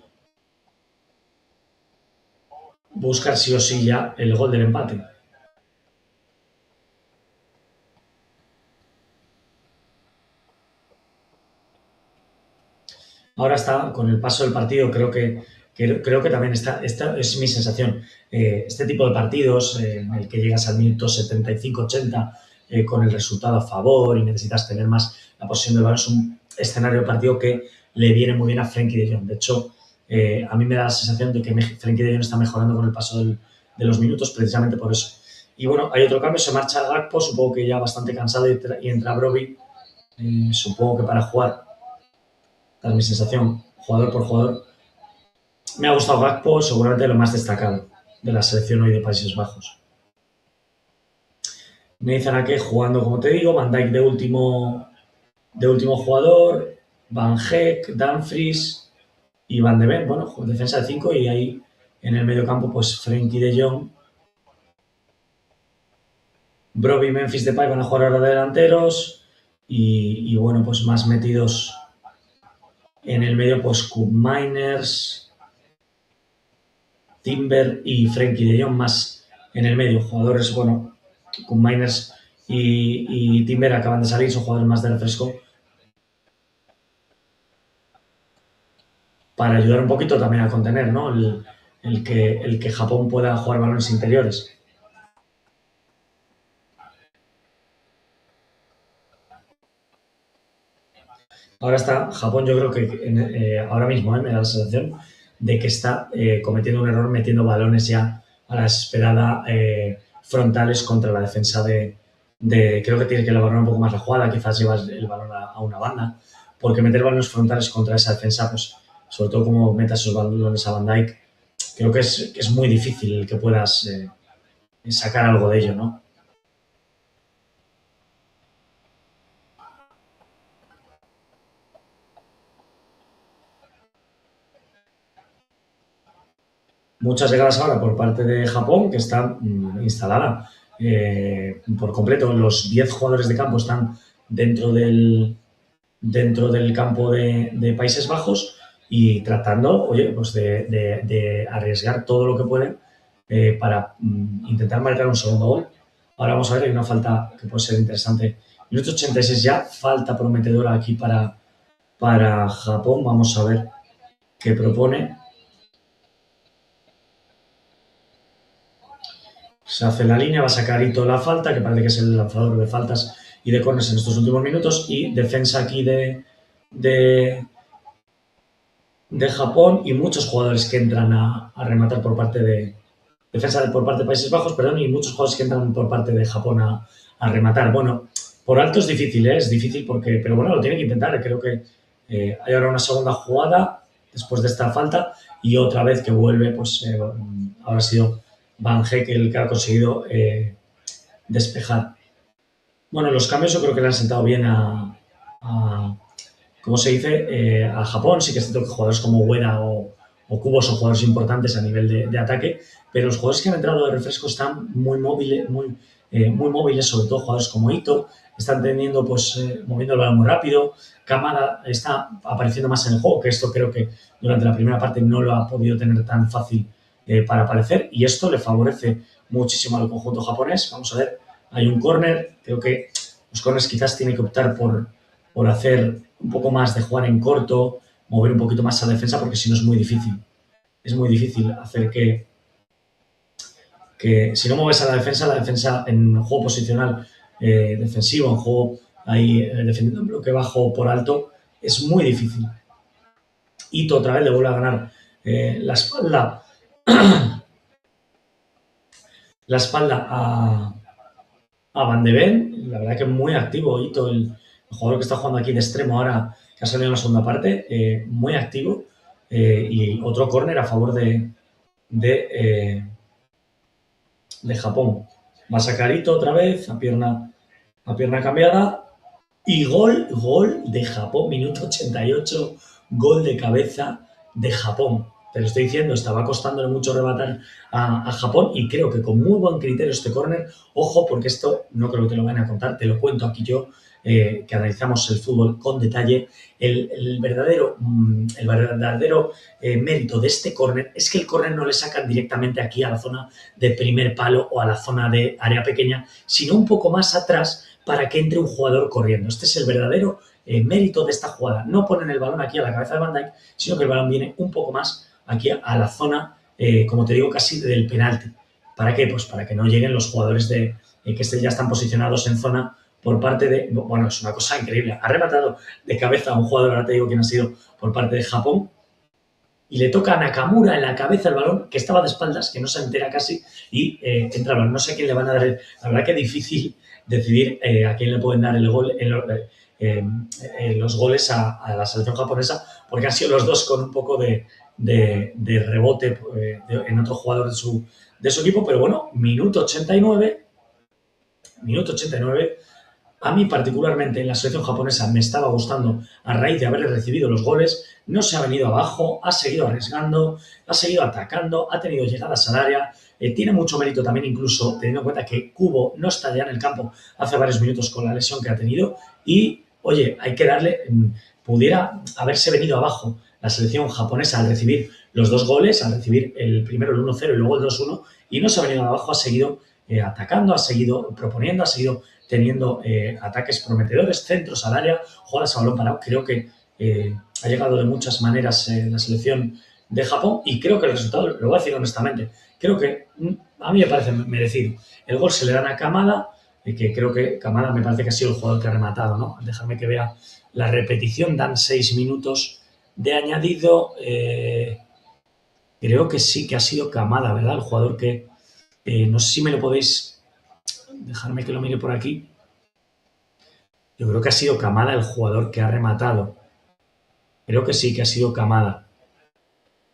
ya el gol del empate. Ahora está, con el paso del partido, creo que también esta es mi sensación. Este tipo de partidos en el que llegas al minuto 75-80 con el resultado a favor y necesitas tener más la posesión del balón, es un escenario de partido que le viene muy bien a Frenkie de Jong. De hecho, a mí me da la sensación de que Frenkie de Jong está mejorando con el paso de los minutos precisamente por eso. Y bueno, hay otro cambio, se marcha Gakpo, supongo que ya bastante cansado y entra Brobbey, supongo que para jugar. Es mi sensación, jugador por jugador. Me ha gustado Gakpo, seguramente lo más destacado de la selección hoy de Países Bajos. Nathan Ake jugando, como te digo, Van Dijk de último jugador, Van Heek, Dumfries y Van de Ven, bueno, defensa de 5 y ahí en el medio campo pues Frenkie de Jong, Brobbey y Memphis Depay van a jugar ahora de delanteros y bueno, pues más metidos en el medio pues Koopmeiners, Timber y Frenkie de Jong más en el medio. Jugadores, bueno, Koopmeiners y Timber acaban de salir, son jugadores más de refresco para ayudar un poquito también a contener, ¿no? El que Japón pueda jugar balones interiores. Ahora está Japón, yo creo que ahora mismo me da la sensación de que está cometiendo un error metiendo balones ya a la desesperada frontales contra la defensa creo que tiene que elaborar un poco más la jugada, quizás llevas el balón a una banda, porque meter balones frontales contra esa defensa, pues sobre todo como metas esos balones a Van Dijk, creo que es muy difícil el que puedas sacar algo de ello, ¿no? Muchas llegadas ahora por parte de Japón, que está instalada por completo. Los 10 jugadores de campo están dentro del campo de Países Bajos y tratando, oye, pues de arriesgar todo lo que pueden para intentar marcar un segundo gol. Ahora vamos a ver, hay una falta que puede ser interesante. Minuto 86 ya, falta prometedora aquí para Japón. Vamos a ver qué propone. Se hace la línea, va a sacar Ito la falta, que parece que es el lanzador de faltas y de corners en estos últimos minutos. Y defensa aquí de Japón y muchos jugadores que entran a rematar por parte de por parte de Países Bajos, perdón, y muchos jugadores que entran por parte de Japón a rematar. Bueno, por alto es difícil, pero bueno, lo tiene que intentar. Creo que hay ahora una segunda jugada después de esta falta y otra vez que vuelve, pues ahora ha sido Van Heek el que ha conseguido despejar. Bueno, los cambios yo creo que le han sentado bien ¿cómo se dice? A Japón. Sí que es cierto que jugadores como Ueda o Kubo son jugadores importantes a nivel de ataque, pero los jugadores que han entrado de refresco están muy móviles, muy móviles, sobre todo jugadores como Ito, están teniendo, pues, moviendo el balón muy rápido. Kamada está apareciendo más en el juego, que esto creo que durante la primera parte no lo ha podido tener tan fácil para aparecer y esto le favorece muchísimo al conjunto japonés. Vamos a ver, hay un córner, creo que los corners quizás tienen que optar por hacer un poco más de jugar en corto, mover un poquito más a la defensa porque si no es muy difícil. Es muy difícil hacer que si no mueves a la defensa en juego posicional defensivo, en juego ahí defendiendo en bloque bajo por alto, es muy difícil. Ito otra vez le vuelve a ganar la espalda a Van de Ven. La verdad que muy activo Ito, el jugador que está jugando aquí de extremo ahora, que ha salido en la segunda parte, muy activo. Y otro córner a favor de Japón. Va a sacar Ito otra vez, a pierna cambiada. Y gol de Japón, minuto 88, gol de cabeza de Japón. Te lo estoy diciendo, estaba costándole mucho rebatar a Japón y creo que con muy buen criterio este córner, ojo, porque esto no creo que te lo vayan a contar, te lo cuento aquí yo, que analizamos el fútbol con detalle. El verdadero mérito de este córner es que el córner no le sacan directamente aquí a la zona de primer palo o a la zona de área pequeña, sino un poco más atrás para que entre un jugador corriendo. Este es el verdadero mérito de esta jugada. No ponen el balón aquí a la cabeza de Van Dijk, sino que el balón viene un poco más aquí a la zona, como te digo, casi del penalti. ¿Para qué? Pues para que no lleguen los jugadores que ya están posicionados en zona por parte de... Bueno, es una cosa increíble. Ha rematado de cabeza a un jugador, ahora te digo quién ha sido, por parte de Japón, y le toca a Nakamura en la cabeza el balón, que estaba de espaldas, que no se entera casi, y entra el balón. No sé a quién le van a dar. La verdad que es difícil decidir a quién le pueden dar el gol los goles a la selección japonesa, porque han sido los dos con un poco de rebote en otro jugador de su equipo, pero bueno, minuto 89, a mí particularmente en la selección japonesa me estaba gustando a raíz de haber recibido los goles, no se ha venido abajo, ha seguido arriesgando, ha seguido atacando, ha tenido llegadas al área, tiene mucho mérito también incluso teniendo en cuenta que Kubo no está ya en el campo hace varios minutos con la lesión que ha tenido y, oye, hay que darle, pudiera haberse venido abajo la selección japonesa al recibir los dos goles, al recibir el primero el 1-0 y luego el 2-1 y no se ha venido abajo, ha seguido atacando, ha seguido proponiendo, ha seguido teniendo ataques prometedores, centros al área, jugadas a balón parado. Creo que ha llegado de muchas maneras la selección de Japón y creo que el resultado, lo voy a decir honestamente, creo que a mí me parece merecido. El gol se le dan a Kamada, que creo que Kamada me parece que ha sido el jugador que ha rematado, ¿no? Déjame que vea la repetición, dan 6 minutos de añadido. Creo que sí que ha sido Kamada, ¿verdad? El jugador que, no sé si me lo podéis... Dejarme que lo mire por aquí. Yo creo que ha sido Kamada el jugador que ha rematado. Creo que sí, que ha sido Kamada.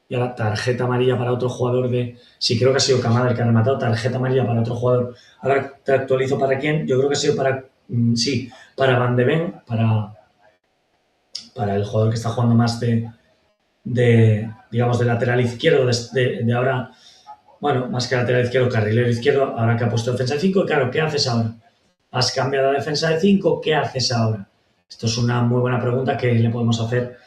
Y ahora tarjeta amarilla para otro jugador de... Sí, creo que ha sido Kamada el que ha rematado. Tarjeta amarilla para otro jugador. Ahora te actualizo para quién. Yo creo que ha sido para... Sí, para Van de Ven, para el jugador que está jugando más digamos, de lateral izquierdo de ahora... Bueno, más que lateral izquierdo, carrilero izquierdo, ahora que ha puesto defensa de 5. Y claro, ¿qué haces ahora? Has cambiado la defensa de 5, ¿qué haces ahora? Esto es una muy buena pregunta que le podemos hacer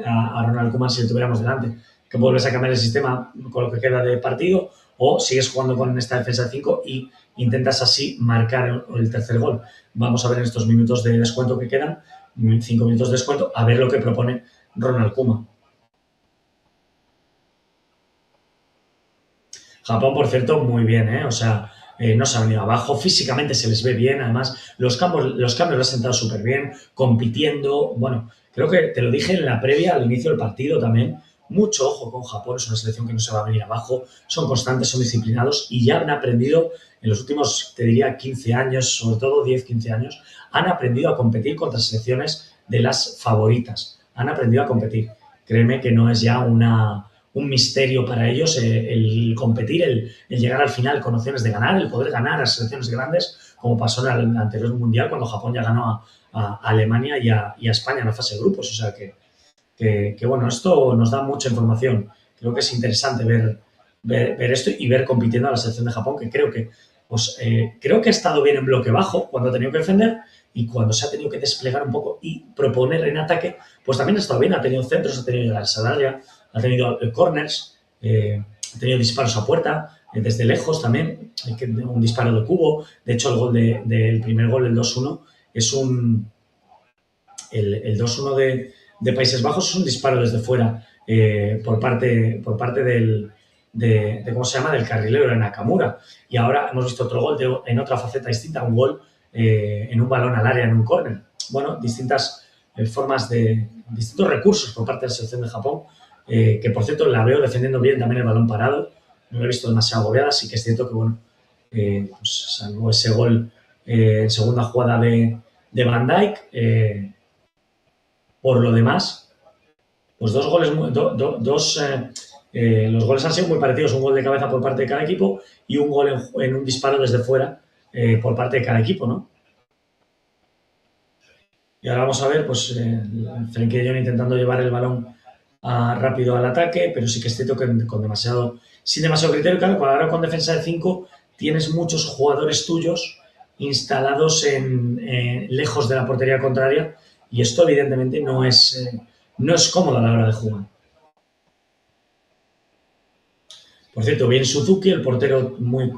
a Ronald Koeman si lo tuviéramos delante. ¿Que vuelves a cambiar el sistema con lo que queda de partido o sigues jugando con esta defensa de 5 y intentas así marcar el tercer gol? Vamos a ver en estos minutos de descuento que quedan, 5 minutos de descuento, a ver lo que propone Ronald Koeman. Japón, por cierto, muy bien, ¿eh? O sea, no se ha venido abajo, físicamente se les ve bien, además los cambios lo han sentado súper bien, compitiendo, bueno, creo que te lo dije en la previa al inicio del partido también, mucho ojo con Japón, es una selección que no se va a venir abajo, son constantes, son disciplinados y ya han aprendido en los últimos, te diría, 15 años, sobre todo 10, 15 años, han aprendido a competir contra selecciones de las favoritas, han aprendido a competir. Créeme que no es ya un misterio para ellos el competir, el llegar al final con opciones de ganar, el poder ganar a selecciones grandes, como pasó en el anterior Mundial cuando Japón ya ganó a Alemania y a España en la fase de grupos. O sea que bueno, esto nos da mucha información. Creo que es interesante ver esto y ver compitiendo a la selección de Japón, que creo que creo que ha estado bien en bloque bajo cuando ha tenido que defender y cuando se ha tenido que desplegar un poco y proponer en ataque, pues también ha estado bien, ha tenido centros, ha tenido llegadas al área, ha tenido corners, ha tenido disparos a puerta, desde lejos también, un disparo de cubo. De hecho, el gol del primer gol, el 2-1, es el 2-1 de Países Bajos es un disparo desde fuera por parte de ¿cómo se llama?, del carrilero de Nakamura. Y ahora hemos visto otro gol en otra faceta distinta, un gol en un balón al área, en un córner. Bueno, distintas distintos recursos por parte de la selección de Japón, que por cierto la veo defendiendo bien también el balón parado. No lo he visto demasiado agobiada, sí que es cierto que, bueno, pues salvo ese gol en segunda jugada de Van Dijk, por lo demás, pues los goles han sido muy parecidos, un gol de cabeza por parte de cada equipo y un gol en un disparo desde fuera por parte de cada equipo, ¿no? Y ahora vamos a ver, pues, Frenkie de Jong intentando llevar el balón rápido al ataque, pero sí que es cierto que sin demasiado criterio. Claro, ahora con defensa de 5 tienes muchos jugadores tuyos instalados lejos de la portería contraria y esto evidentemente no es cómodo a la hora de jugar. Por cierto, bien Suzuki, el portero muy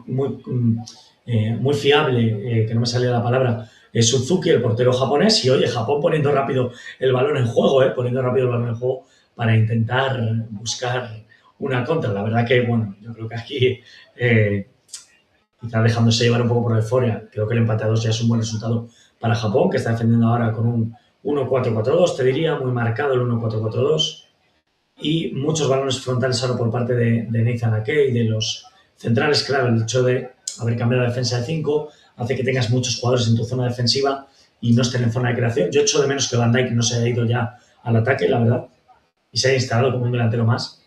fiable, que no me salía la palabra, es Suzuki, el portero japonés, y oye, Japón poniendo rápido el balón en juego, para intentar buscar una contra. La verdad que, bueno, yo creo que aquí, quizás dejándose llevar un poco por la euforia, creo que el empate a 2 ya es un buen resultado para Japón, que está defendiendo ahora con un 1-4-4-2, te diría, muy marcado el 1-4-4-2. Y muchos balones frontales ahora por parte de Nathan Ake y de los centrales. Claro, el hecho de haber cambiado la defensa de 5 hace que tengas muchos jugadores en tu zona defensiva y no estén en zona de creación. Yo echo de menos que Van Dijk no se haya ido ya al ataque, la verdad, y se haya instalado como un delantero más.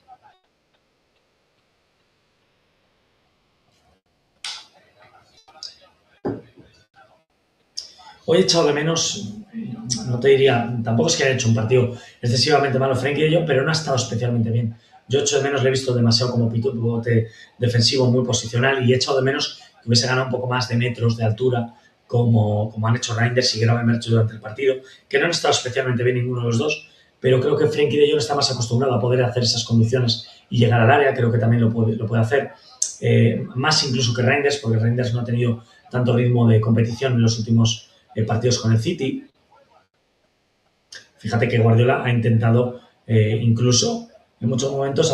Hoy he echado de menos, no te diría, tampoco es que haya hecho un partido excesivamente malo Frenkie de Jong, pero no ha estado especialmente bien. Yo echo de menos, le he visto demasiado como pivote defensivo, muy posicional, y he echado de menos que hubiese ganado un poco más de metros de altura, como han hecho Reinders y Gravenberch durante el partido, que no han estado especialmente bien ninguno de los dos, pero creo que Frenkie de Jong está más acostumbrado a poder hacer esas conducciones y llegar al área. Creo que también lo puede hacer, más incluso que Reinders, porque Reinders no ha tenido tanto ritmo de competición en los últimos partidos con el City. Fíjate que Guardiola ha intentado incluso en muchos momentos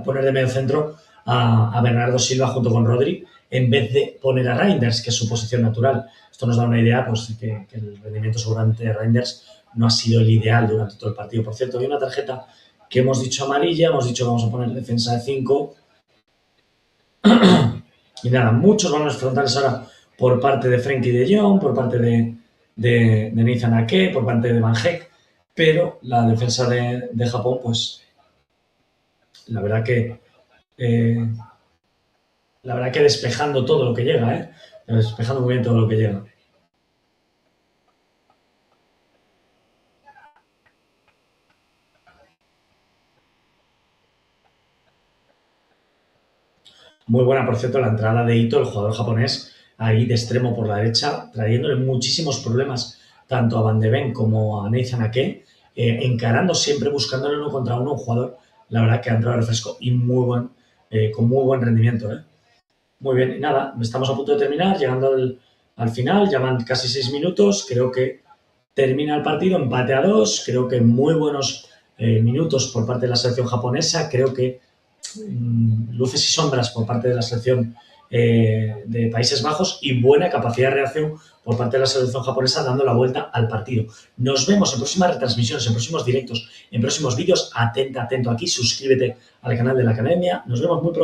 poner de medio centro a Bernardo Silva junto con Rodri, en vez de poner a Reinders, que es su posición natural. Esto nos da una idea, pues, que el rendimiento seguramente de Reinders no ha sido el ideal durante todo el partido. Por cierto, hay una tarjeta que hemos dicho amarilla, hemos dicho que vamos a poner defensa de 5. Y nada, muchos balones frontales ahora por parte de Frenkie de Jong, por parte de Nathan Ake, por parte de Van Dijk, pero la defensa de Japón, pues la verdad que despejando todo lo que llega, despejando muy bien todo lo que llega. Muy buena, por cierto, la entrada de Ito, el jugador japonés, ahí de extremo por la derecha, trayéndole muchísimos problemas tanto a Van de Ven como a Nathan Ake, encarando siempre, buscando el 1 contra 1, un jugador, la verdad, que ha entrado refresco y con muy buen rendimiento. Muy bien, y nada, estamos a punto de terminar, llegando al final, ya van casi 6 minutos, creo que termina el partido, empate a 2, creo que muy buenos minutos por parte de la selección japonesa, creo que luces y sombras por parte de la selección de Países Bajos y buena capacidad de reacción por parte de la selección japonesa, dando la vuelta al partido. Nos vemos en próximas retransmisiones, en próximos directos, en próximos vídeos. Atento aquí, suscríbete al canal de la Academia. Nos vemos muy pronto.